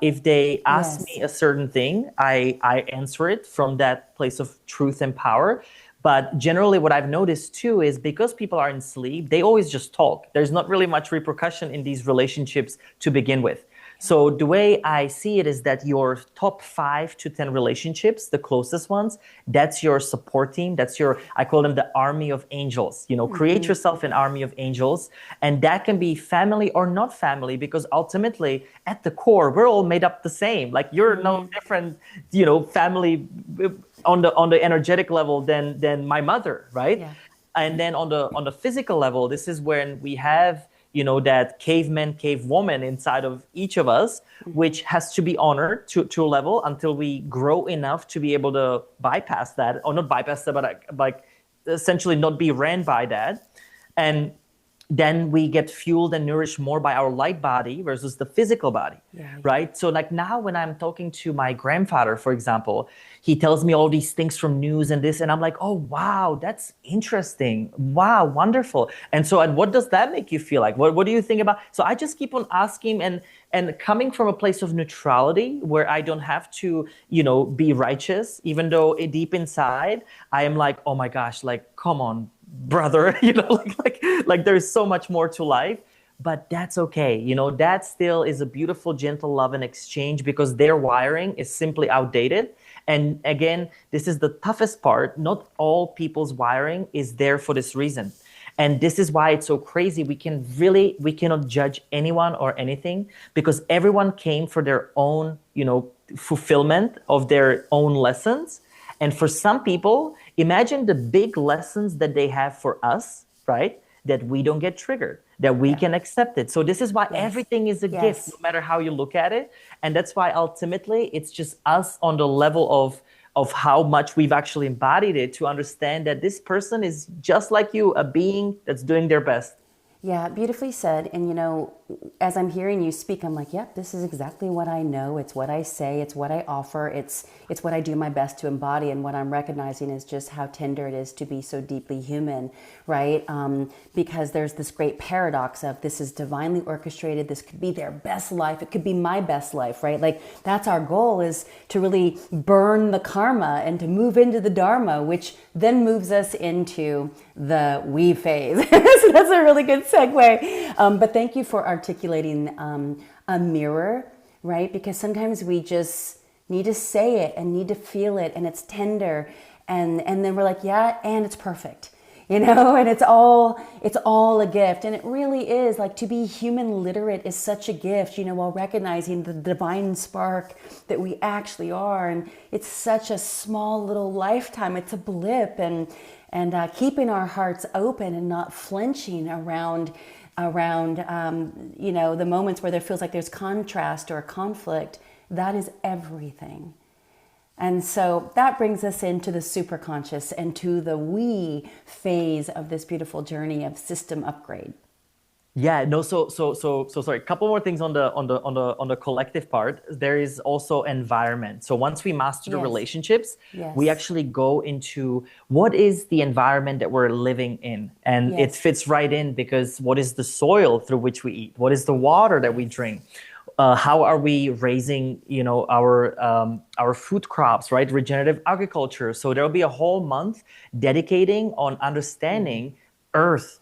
S1: If they ask
S2: Yes.
S1: me a certain thing, I answer it from that place of truth and power. But generally, what I've noticed too is because people are in sleep, they always just talk. There's not really much repercussion in these relationships to begin with. So the way I see it is that your top 5 to 10 relationships, the closest ones, that's your support team. That's your, I call them the army of angels. Create yourself an army of angels. And that can be family or not family, because ultimately at the core, we're all made up the same. Like you're no different, family on the energetic level than my mother, right?
S2: Yeah.
S1: And then on the physical level, this is when we have that caveman, cavewoman inside of each of us, which has to be honored to a level until we grow enough to be able to bypass that, or not bypass that, but like essentially not be ran by that. And then we get fueled and nourished more by our light body versus the physical body,
S2: Yeah.
S1: right? So like now when I'm talking to my grandfather, for example, he tells me all these things from news and this, and I'm like, oh, wow, that's interesting. Wow, wonderful. And so and what does that make you feel like? What do you think about? So I just keep on asking and coming from a place of neutrality where I don't have to, be righteous, even though deep inside I am like, oh my gosh, like, come on, brother, like there's so much more to life. But that's okay. That still is a beautiful, gentle love and exchange, because their wiring is simply outdated. And again, this is the toughest part. Not all people's wiring is there for this reason. And this is why it's so crazy. We cannot judge anyone or anything, because everyone came for their own, fulfillment of their own lessons. And for some people, imagine the big lessons that they have for us, right? That we don't get triggered, that we can accept it. So this is why everything is a gift, no matter how you look at it. And that's why ultimately it's just us on the level of how much we've actually embodied it to understand that this person is just like you, a being that's doing their best.
S2: Yeah, beautifully said. And as I'm hearing you speak, I'm like, yep, this is exactly what I know. It's what I say. It's what I offer. It's what I do my best to embody. And what I'm recognizing is just how tender it is to be so deeply human, right? Because there's this great paradox of this is divinely orchestrated. This could be their best life. It could be my best life, right? Like that's our goal, is to really burn the karma and to move into the dharma, which then moves us into the we phase. So that's a really good segue. But thank you for articulating a mirror, right? Because sometimes we just need to say it and need to feel it, and it's tender, and then we're like, yeah, and it's perfect, and it's all a gift. And it really is, like, to be human literate is such a gift, while recognizing the divine spark that we actually are. And it's such a small little lifetime. It's a blip, and keeping our hearts open and not flinching around the moments where there feels like there's contrast or conflict, that is everything. And so that brings us into the superconscious and to the we phase of this beautiful journey of system upgrade.
S1: Yeah, no, so sorry. A couple more things on the collective part. There is also environment. So once we master the
S2: Yes.
S1: relationships,
S2: Yes.
S1: we actually go into what is the environment that we're living in. And it
S2: Yes.
S1: fits right in, because what is the soil through which we eat? What is the water that we drink? How are we raising, our food crops, right? Regenerative agriculture. So there'll be a whole month dedicating on understanding Earth.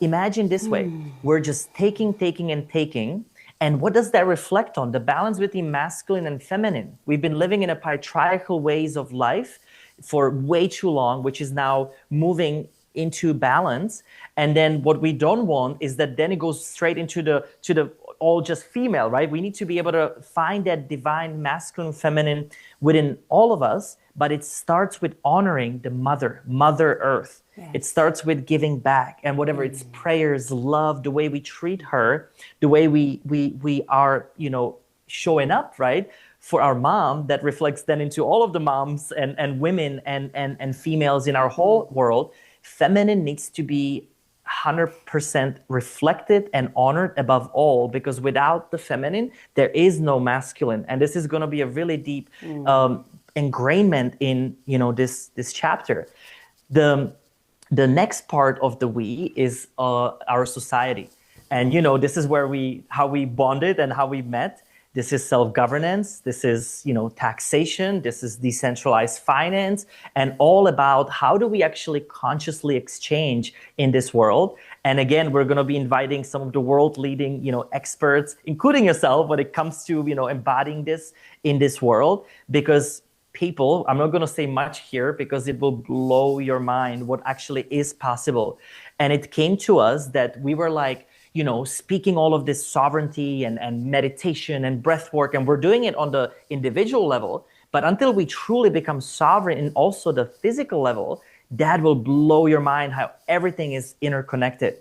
S1: Imagine this way. We're just taking, and taking. And what does that reflect on? The balance between masculine and feminine. We've been living in a patriarchal ways of life for way too long, which is now moving into balance. And then what we don't want is that then it goes straight into the all just female, right? We need to be able to find that divine masculine, feminine within all of us. But it starts with honoring the Mother Earth.
S2: Yes.
S1: It starts with giving back, and whatever it's prayers, love, the way we treat her, the way we are, showing up, right, for our mom, that reflects then into all of the moms and women and females in our whole world. Feminine needs to be 100% reflected and honored above all, because without the feminine, there is no masculine. And this is going to be a really deep ingrainment in, this chapter. The next part of the we is our society. And, this is where how we bonded and how we met. This is self-governance. This is, taxation. This is decentralized finance, and all about how do we actually consciously exchange in this world. And again, we're going to be inviting some of the world leading, experts, including yourself, when it comes to, embodying this in this world, because people, I'm not going to say much here because it will blow your mind what actually is possible. And it came to us that we were like, speaking all of this sovereignty and meditation and breath work, and we're doing it on the individual level. But until we truly become sovereign in also the physical level, that will blow your mind how everything is interconnected.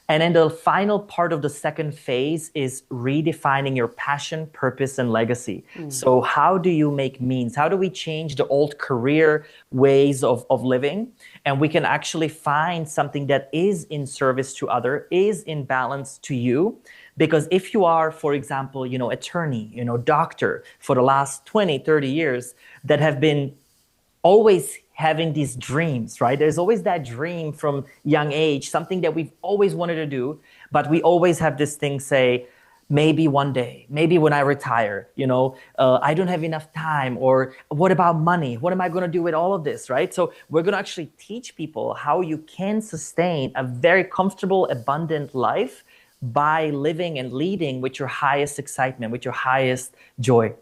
S1: And then the final part of the second phase is redefining your passion, purpose, and legacy. So how do you make means? How do we change the old career ways of living? And we can actually find something that is in service to other, is in balance to you. Because if you are, for example, attorney, doctor for the last 20, 30 years that have been always having these dreams, right? There's always that dream from young age, something that we've always wanted to do, but we always have this thing say, maybe one day, maybe when I retire, I don't have enough time, or what about money? What am I going to do with all of this, right? So we're going to actually teach people how you can sustain a very comfortable, abundant life by living and leading with your highest excitement, with your highest joy.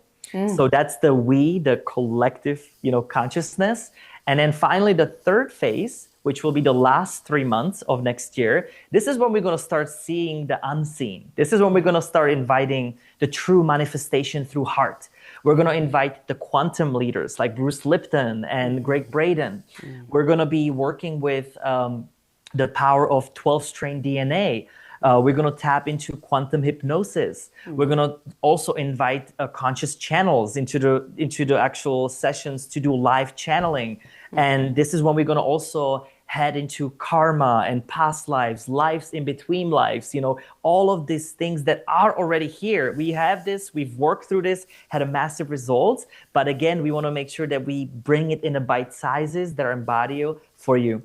S1: So that's the we, the collective, consciousness. And then finally, the third phase, which will be the last 3 months of next year, this is when we're going to start seeing the unseen. This is when we're going to start inviting the true manifestation through heart. We're going to invite the quantum leaders like Bruce Lipton and Greg Braden. We're going to be working with the power of 12-strain DNA. We're going to tap into quantum hypnosis. We're going to also invite conscious channels into the actual sessions to do live channeling. And this is when we're going to also head into karma and past lives, lives in between lives, all of these things that are already here. We have this, we've worked through this, had a massive results. But again, we want to make sure that we bring it in a bite sizes that are embodied for you.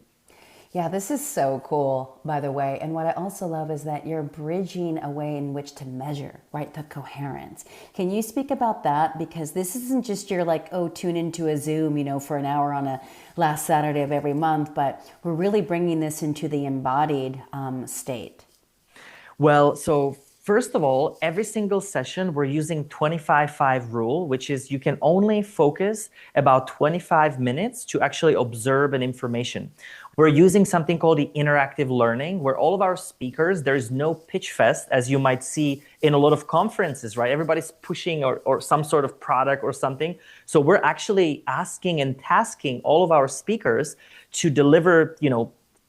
S2: Yeah, this is so cool, by the way. And what I also love is that you're bridging a way in which to measure, right? The coherence. Can you speak about that? Because this isn't just your tune into a Zoom, for an hour on a last Saturday of every month, but we're really bringing this into the embodied state.
S1: Well, so first of all, every single session, we're using 25-5 rule, which is you can only focus about 25 minutes to actually observe an information. We're using something called the interactive learning, where all of our speakers, there's no pitch fest, as you might see in a lot of conferences, right? Everybody's pushing or some sort of product or something. So we're actually asking and tasking all of our speakers to deliver,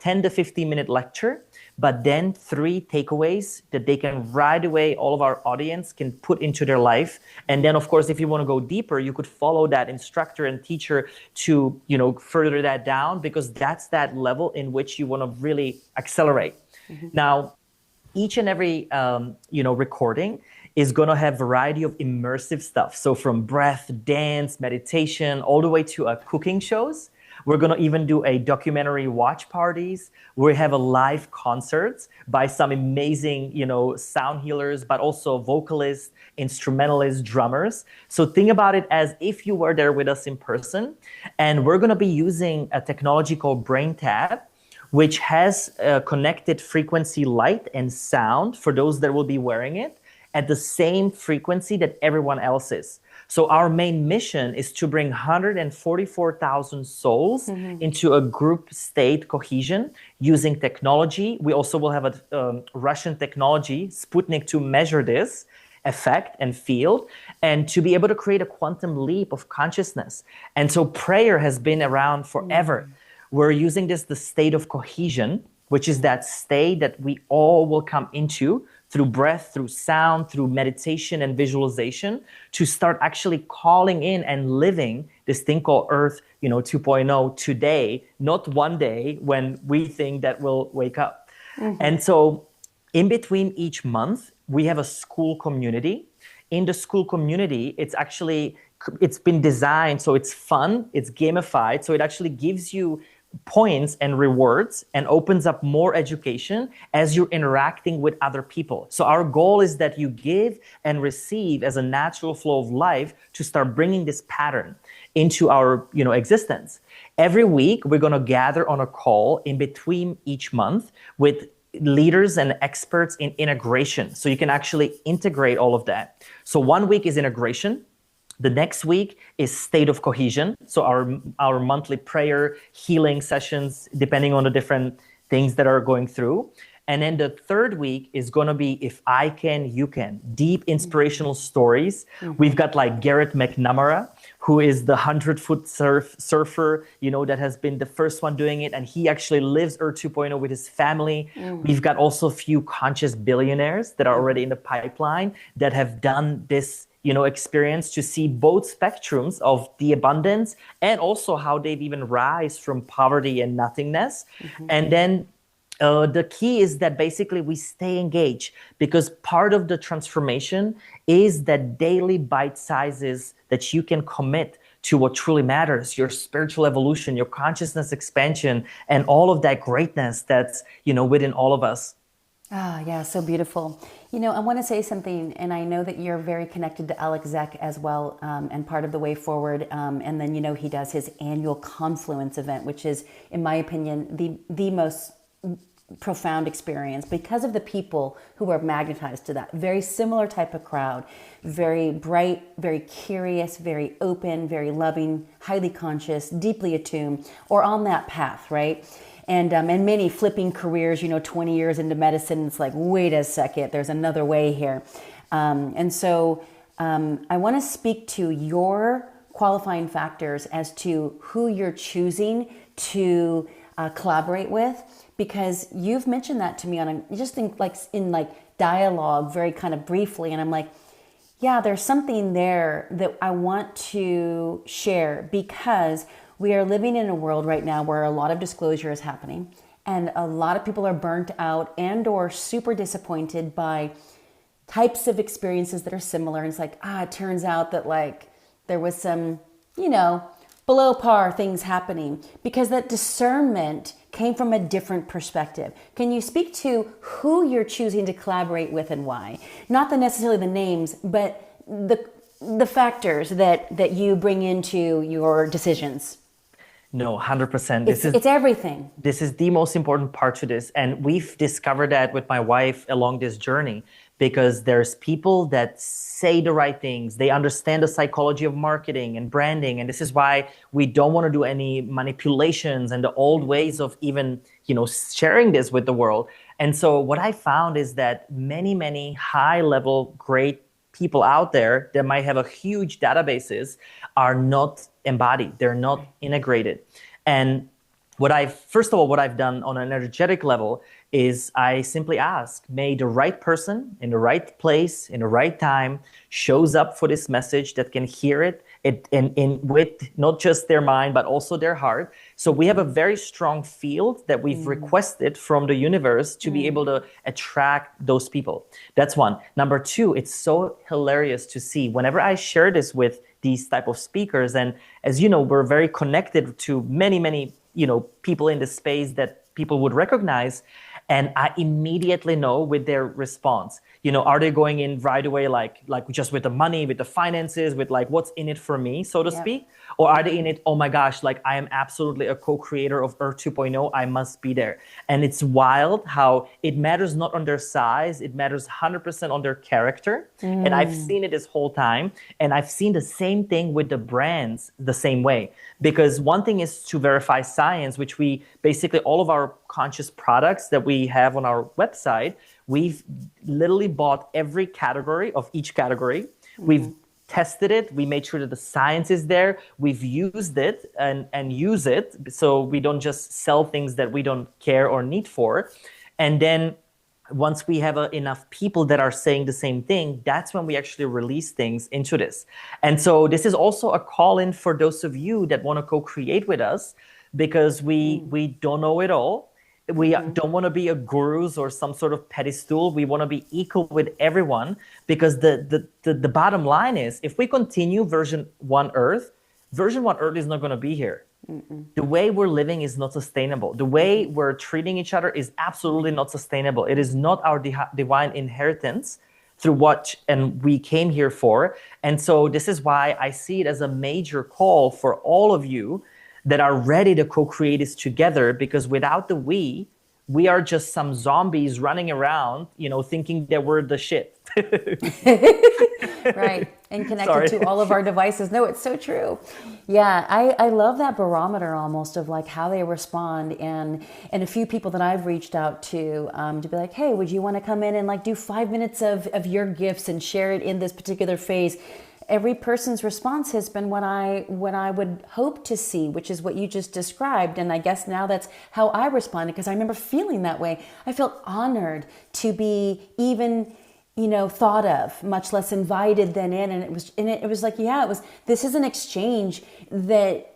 S1: 10 to 15 minute lecture, but then 3 takeaways that they can right away, all of our audience can put into their life. And then, of course, if you want to go deeper, you could follow that instructor and teacher to, further that down, because that's that level in which you want to really accelerate. Now, each and every, recording is going to have a variety of immersive stuff. So from breath, dance, meditation, all the way to cooking shows. We're going to even do a documentary watch parties. We have a live concerts by some amazing, sound healers, but also vocalists, instrumentalists, drummers. So think about it as if you were there with us in person. And we're going to be using a technology called BrainTab, which has a connected frequency light and sound for those that will be wearing it at the same frequency that everyone else is. So our main mission is to bring 144,000 souls into a group state cohesion using technology. We also will have a Russian technology, Sputnik, to measure this effect and field, and to be able to create a quantum leap of consciousness. And so prayer has been around forever. We're using the state of cohesion, which is that state that we all will come into through breath, through sound, through meditation and visualization, to start actually calling in and living this thing called Earth, 2.0 today, not one day when we think that we'll wake up. And so in between each month, we have a school community. In the school community, it's been designed so it's fun, it's gamified, so it actually gives you points and rewards and opens up more education as you're interacting with other people. So our goal is that you give and receive as a natural flow of life to start bringing this pattern into our existence. Every week, we're going to gather on a call in between each month with leaders and experts in integration. So you can actually integrate all of that. So 1 week is integration. The next week is state of cohesion. So our monthly prayer, healing sessions, depending on the different things that are going through. And then the third week is going to be if I can, you can. Deep inspirational stories. We've got like Garrett McNamara, who is the 100-foot surfer, that has been the first one doing it. And he actually lives Earth 2.0 with his family. We've got also a few conscious billionaires that are already in the pipeline that have done this experience to see both spectrums of the abundance and also how they've even rise from poverty and nothingness. And then the key is that basically we stay engaged, because part of the transformation is that daily bite sizes that you can commit to what truly matters, your spiritual evolution, your consciousness expansion, and all of that greatness that's, within all of us.
S2: Ah, yeah, so beautiful. I want to say something, and I know that you're very connected to Alex Zek as well, and part of the way forward. And then, he does his annual Confluence event, which is, in my opinion, the most profound experience because of the people who are magnetized to that. Very similar type of crowd, very bright, very curious, very open, very loving, highly conscious, deeply attuned, or on that path, right? And many flipping careers, 20 years into medicine, it's like, wait a second, there's another way here. And so I want to speak to your qualifying factors as to who you're choosing to collaborate with, because you've mentioned that to me in dialogue very kind of briefly. And I'm like, yeah, there's something there that I want to share, because we are living in a world right now where a lot of disclosure is happening, and a lot of people are burnt out and or super disappointed by types of experiences that are similar. And it's like, it turns out that there was some, below par things happening, because that discernment came from a different perspective. Can you speak to who you're choosing to collaborate with and why? Not necessarily the names, but the factors that you bring into your decisions.
S1: No, 100%.
S2: It's everything.
S1: This is the most important part to this. And we've discovered that with my wife along this journey, because there's people that say the right things. They understand the psychology of marketing and branding. And this is why we don't want to do any manipulations and the old ways of even, sharing this with the world. And so what I found is that many, many high-level, great people out there that might have a huge databases are not embodied. They're not integrated. And what I've done on an energetic level is I simply ask, may the right person in the right place, in the right time, shows up for this message that can hear it with not just their mind, but also their heart. So we have a very strong field that we've requested from the universe to be able to attract those people. That's one. Number two, it's so hilarious to see whenever I share this with these type of speakers. And as you know, we're very connected to many, people in the space that people would recognize. And I immediately know with their response, are they going in right away, like just with the money, with the finances, with what's in it for me, so to speak? Or are they in it, oh my gosh, I am absolutely a co-creator of Earth 2.0, I must be there. And it's wild how it matters not on their size, it matters 100% on their character. And I've seen it this whole time. And I've seen the same thing with the brands the same way. Because one thing is to verify science, which we basically, all of our conscious products that we have on our website, we've literally bought every category of each category. We've tested it. We made sure that the science is there. We've used it and use it. So we don't just sell things that we don't care or need for. And then once we have enough people that are saying the same thing, that's when we actually release things into this. And so this is also a call in for those of you that want to co-create with us, because we don't know it all. We don't want to be a gurus or some sort of pedestal. We want to be equal with everyone, because the bottom line is, if we continue version 1 Earth, version 1 Earth is not going to be here. The way we're living is not sustainable. The way we're treating each other is absolutely not sustainable. It is not our divine inheritance through what and we came here for. And so this is why I see it as a major call for all of you that are ready to co-create this together, because without the we are just some zombies running around, thinking that we're the shit.
S2: Right. And connected to all of our devices. No, it's so true. Yeah, I love that barometer almost of like how they respond. And a few people that I've reached out to be like, hey, would you want to come in and like do 5 minutes of your gifts and share it in this particular phase? Every person's response has been what I would hope to see, which is what you just described. And I guess now that's how I responded, because I remember feeling that way. I felt honored to be even, thought of, much less invited than in. And it was like, this is an exchange that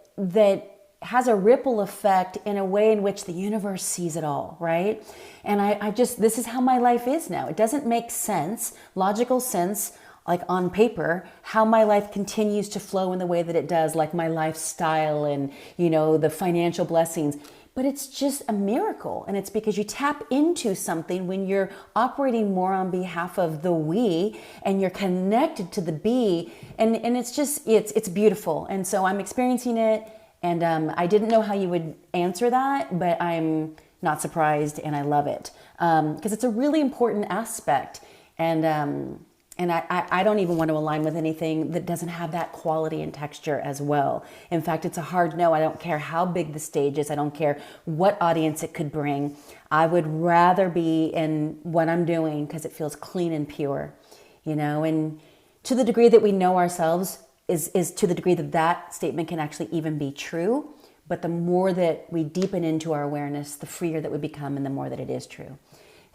S2: has a ripple effect in a way in which the universe sees it all, right? And I just, this is how my life is now. It doesn't make sense, logical sense, like on paper, how my life continues to flow in the way that it does, like my lifestyle and, the financial blessings. But it's just a miracle. And it's because you tap into something when you're operating more on behalf of the we, and you're connected to the be. And it's just, it's beautiful. And so I'm experiencing it. And I didn't know how you would answer that, but I'm not surprised, and I love it. Because it's a really important aspect. And I don't even want to align with anything that doesn't have that quality and texture as well. In fact, it's a hard no. I don't care how big the stage is. I don't care what audience it could bring. I would rather be in what I'm doing because it feels clean and pure, and to the degree that we know ourselves is to the degree that statement can actually even be true. But the more that we deepen into our awareness, the freer that we become, and the more that it is true.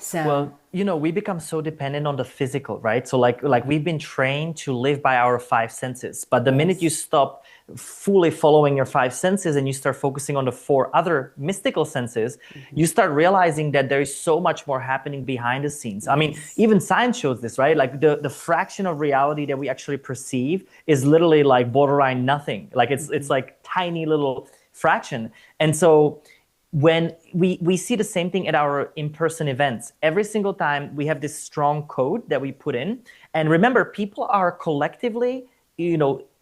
S2: So,
S1: well, we become so dependent on the physical, right? So like we've been trained to live by our 5 senses. But the minute you stop fully following your 5 senses and you start focusing on the 4 other mystical senses, you start realizing that there is so much more happening behind the scenes. I mean, even science shows this, right? Like the fraction of reality that we actually perceive is literally like borderline nothing. Like it's like tiny little fraction. And so when we see the same thing at our in-person events, every single time we have this strong code that we put in. And remember, people are collectively,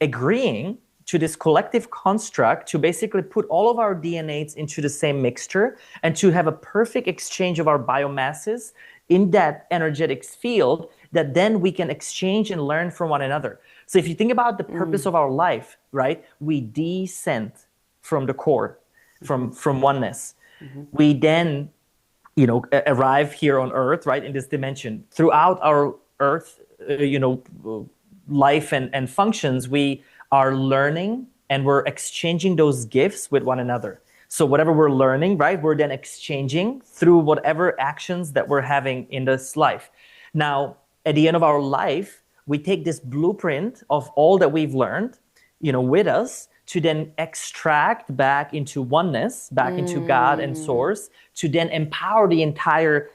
S1: agreeing to this collective construct to basically put all of our DNAs into the same mixture and to have a perfect exchange of our biomasses in that energetic field that then we can exchange and learn from one another. So if you think about the purpose of our life, right, we descend from the core, from oneness. We then, arrive here on Earth, right, in this dimension. Throughout our Earth, life and functions, we are learning and we're exchanging those gifts with one another. So whatever we're learning, right, we're then exchanging through whatever actions that we're having in this life. Now, at the end of our life, we take this blueprint of all that we've learned, with us, to then extract back into oneness, back into God and source, to then empower the entire,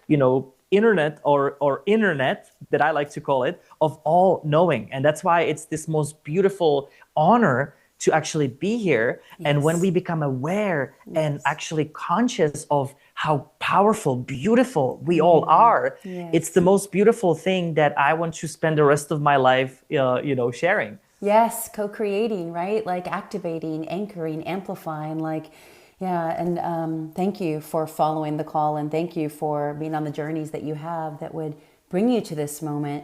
S1: internet or internet, that I like to call it, of all knowing. And that's why it's this most beautiful honor to actually be here. Yes. And when we become aware and actually conscious of how powerful, beautiful we all are, it's the most beautiful thing that I want to spend the rest of my life, sharing.
S2: Yes, co-creating, right? Like activating, anchoring, amplifying, and thank you for following the call, and thank you for being on the journeys that you have that would bring you to this moment.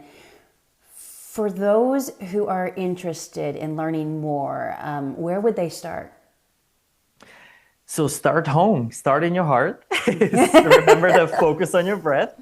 S2: For those who are interested in learning more, where would they start?
S1: So start home, start in your heart. Remember to focus on your breath,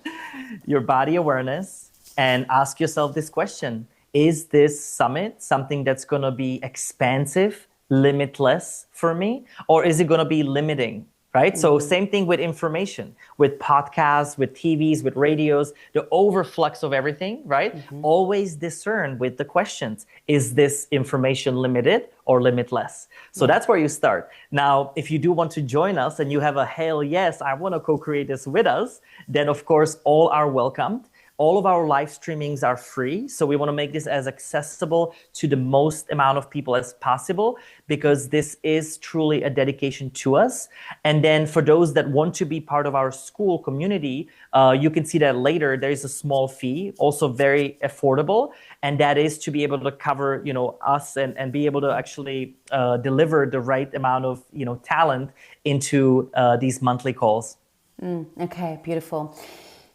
S1: your body awareness, and ask yourself this question. Is this summit something that's going to be expansive, limitless for me? Or is it going to be limiting, right? So same thing with information, with podcasts, with TVs, with radios, the overflux of everything, right? Always discern with the questions, is this information limited or limitless? So that's where you start. Now, if you do want to join us and you have a hell yes, I want to co-create this with us, then of course, all are welcomed. All of our live streamings are free. So we want to make this as accessible to the most amount of people as possible, because this is truly a dedication to us. And then for those that want to be part of our school community, you can see that later. There is a small fee, also very affordable. And that is to be able to cover, us and be able to actually deliver the right amount of, talent into these monthly calls.
S2: Okay, beautiful.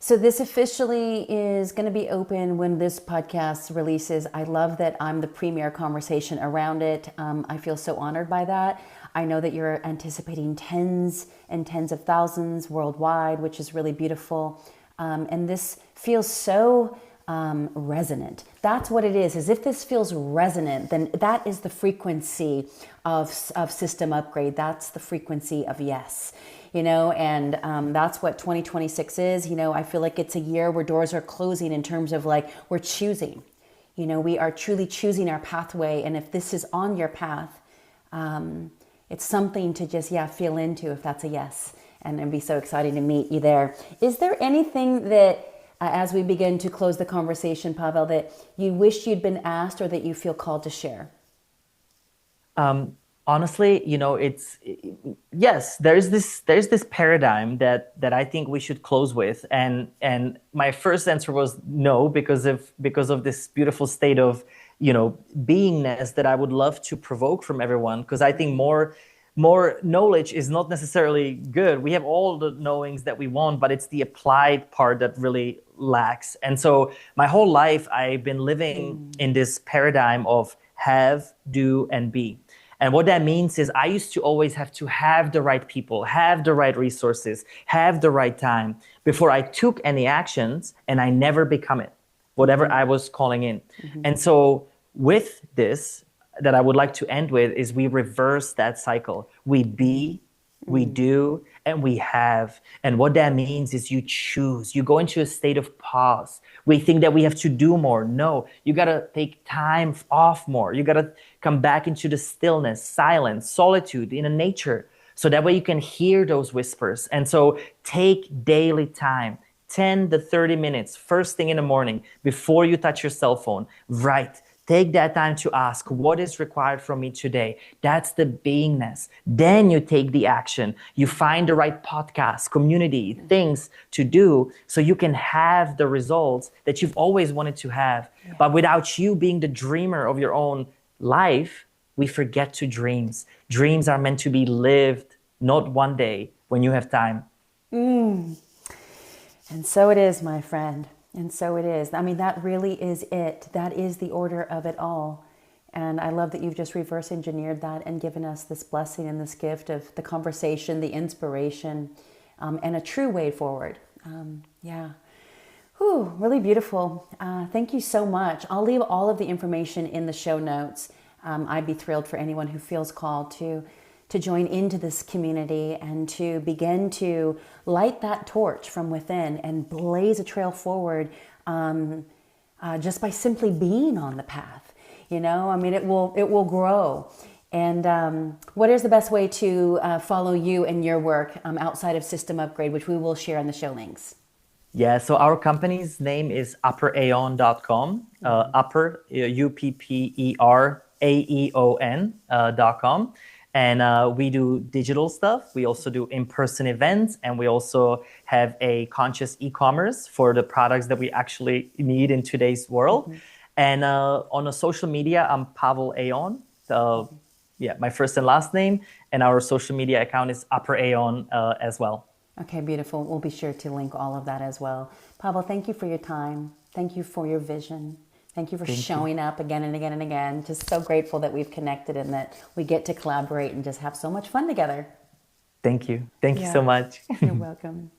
S2: So this officially is going to be open when this podcast releases. I love that I'm the premier conversation around it. I feel so honored by that. I know that you're anticipating tens and tens of thousands worldwide, which is really beautiful. And this feels so resonant. That's what it is if this feels resonant, then that is the frequency of system upgrade. That's the frequency of yes. And that's what 2026 is. I feel like it's a year where doors are closing in terms of like we're choosing. We are truly choosing our pathway. And if this is on your path, it's something to just, feel into if that's a yes. And it'd be so exciting to meet you there. Is there anything that, as we begin to close the conversation, Pavel, that you wish you'd been asked or that you feel called to share?
S1: Honestly, yes, there's this paradigm that I think we should close with, and my first answer was no, because of this beautiful state of beingness that I would love to provoke from everyone, because I think more knowledge is not necessarily good. We have all the knowings that we want, but it's the applied part that really lacks. And so my whole life I've been living in this paradigm of have, do, and be. And what that means is I used to always have to have the right people, have the right resources, have the right time before I took any actions, and I never become it, whatever I was calling in. And so with this, that I would like to end with is we reverse that cycle. We be, we do, and we have. And what that means is you choose. You go into a state of pause. We think that we have to do more. No, you got to take time off more. You got to come back into the stillness, silence, solitude in a nature, so that way you can hear those whispers. And so take daily time, 10 to 30 minutes, first thing in the morning, before you touch your cell phone. Write. Take that time to ask, what is required from me today? That's the beingness. Then you take the action. You find the right podcast, community, things to do, so you can have the results that you've always wanted to have. Yeah. But without you being the dreamer of your own life, we forget to dream. Dreams are meant to be lived, not one day when you have time.
S2: And so it is, my friend. And so it is. I mean, that really is it. That is the order of it all. And I love that you've just reverse engineered that and given us this blessing and this gift of the conversation, the inspiration, and a true way forward. Whew, really beautiful. Thank you so much. I'll leave all of the information in the show notes. I'd be thrilled for anyone who feels called to join into this community and to begin to light that torch from within and blaze a trail forward just by simply being on the path. I mean, it will grow. And what is the best way to follow you and your work outside of System Upgrade, which we will share in the show links?
S1: Yeah, so our company's name is upper.aeon.com, upper, UPPERAEON.com. And we do digital stuff. We also do in-person events, and we also have a conscious e-commerce for the products that we actually need in today's world. And on a social media, I'm Pavel Aeon. My first and last name, and our social media account is Upper Aeon as well.
S2: Okay, beautiful. We'll be sure to link all of that as well. Pavel, thank you for your time. Thank you for your vision. Thank you for showing up again and again and again. Just so grateful that we've connected and that we get to collaborate and just have so much fun together.
S1: Thank you. Thank you so much.
S2: You're welcome.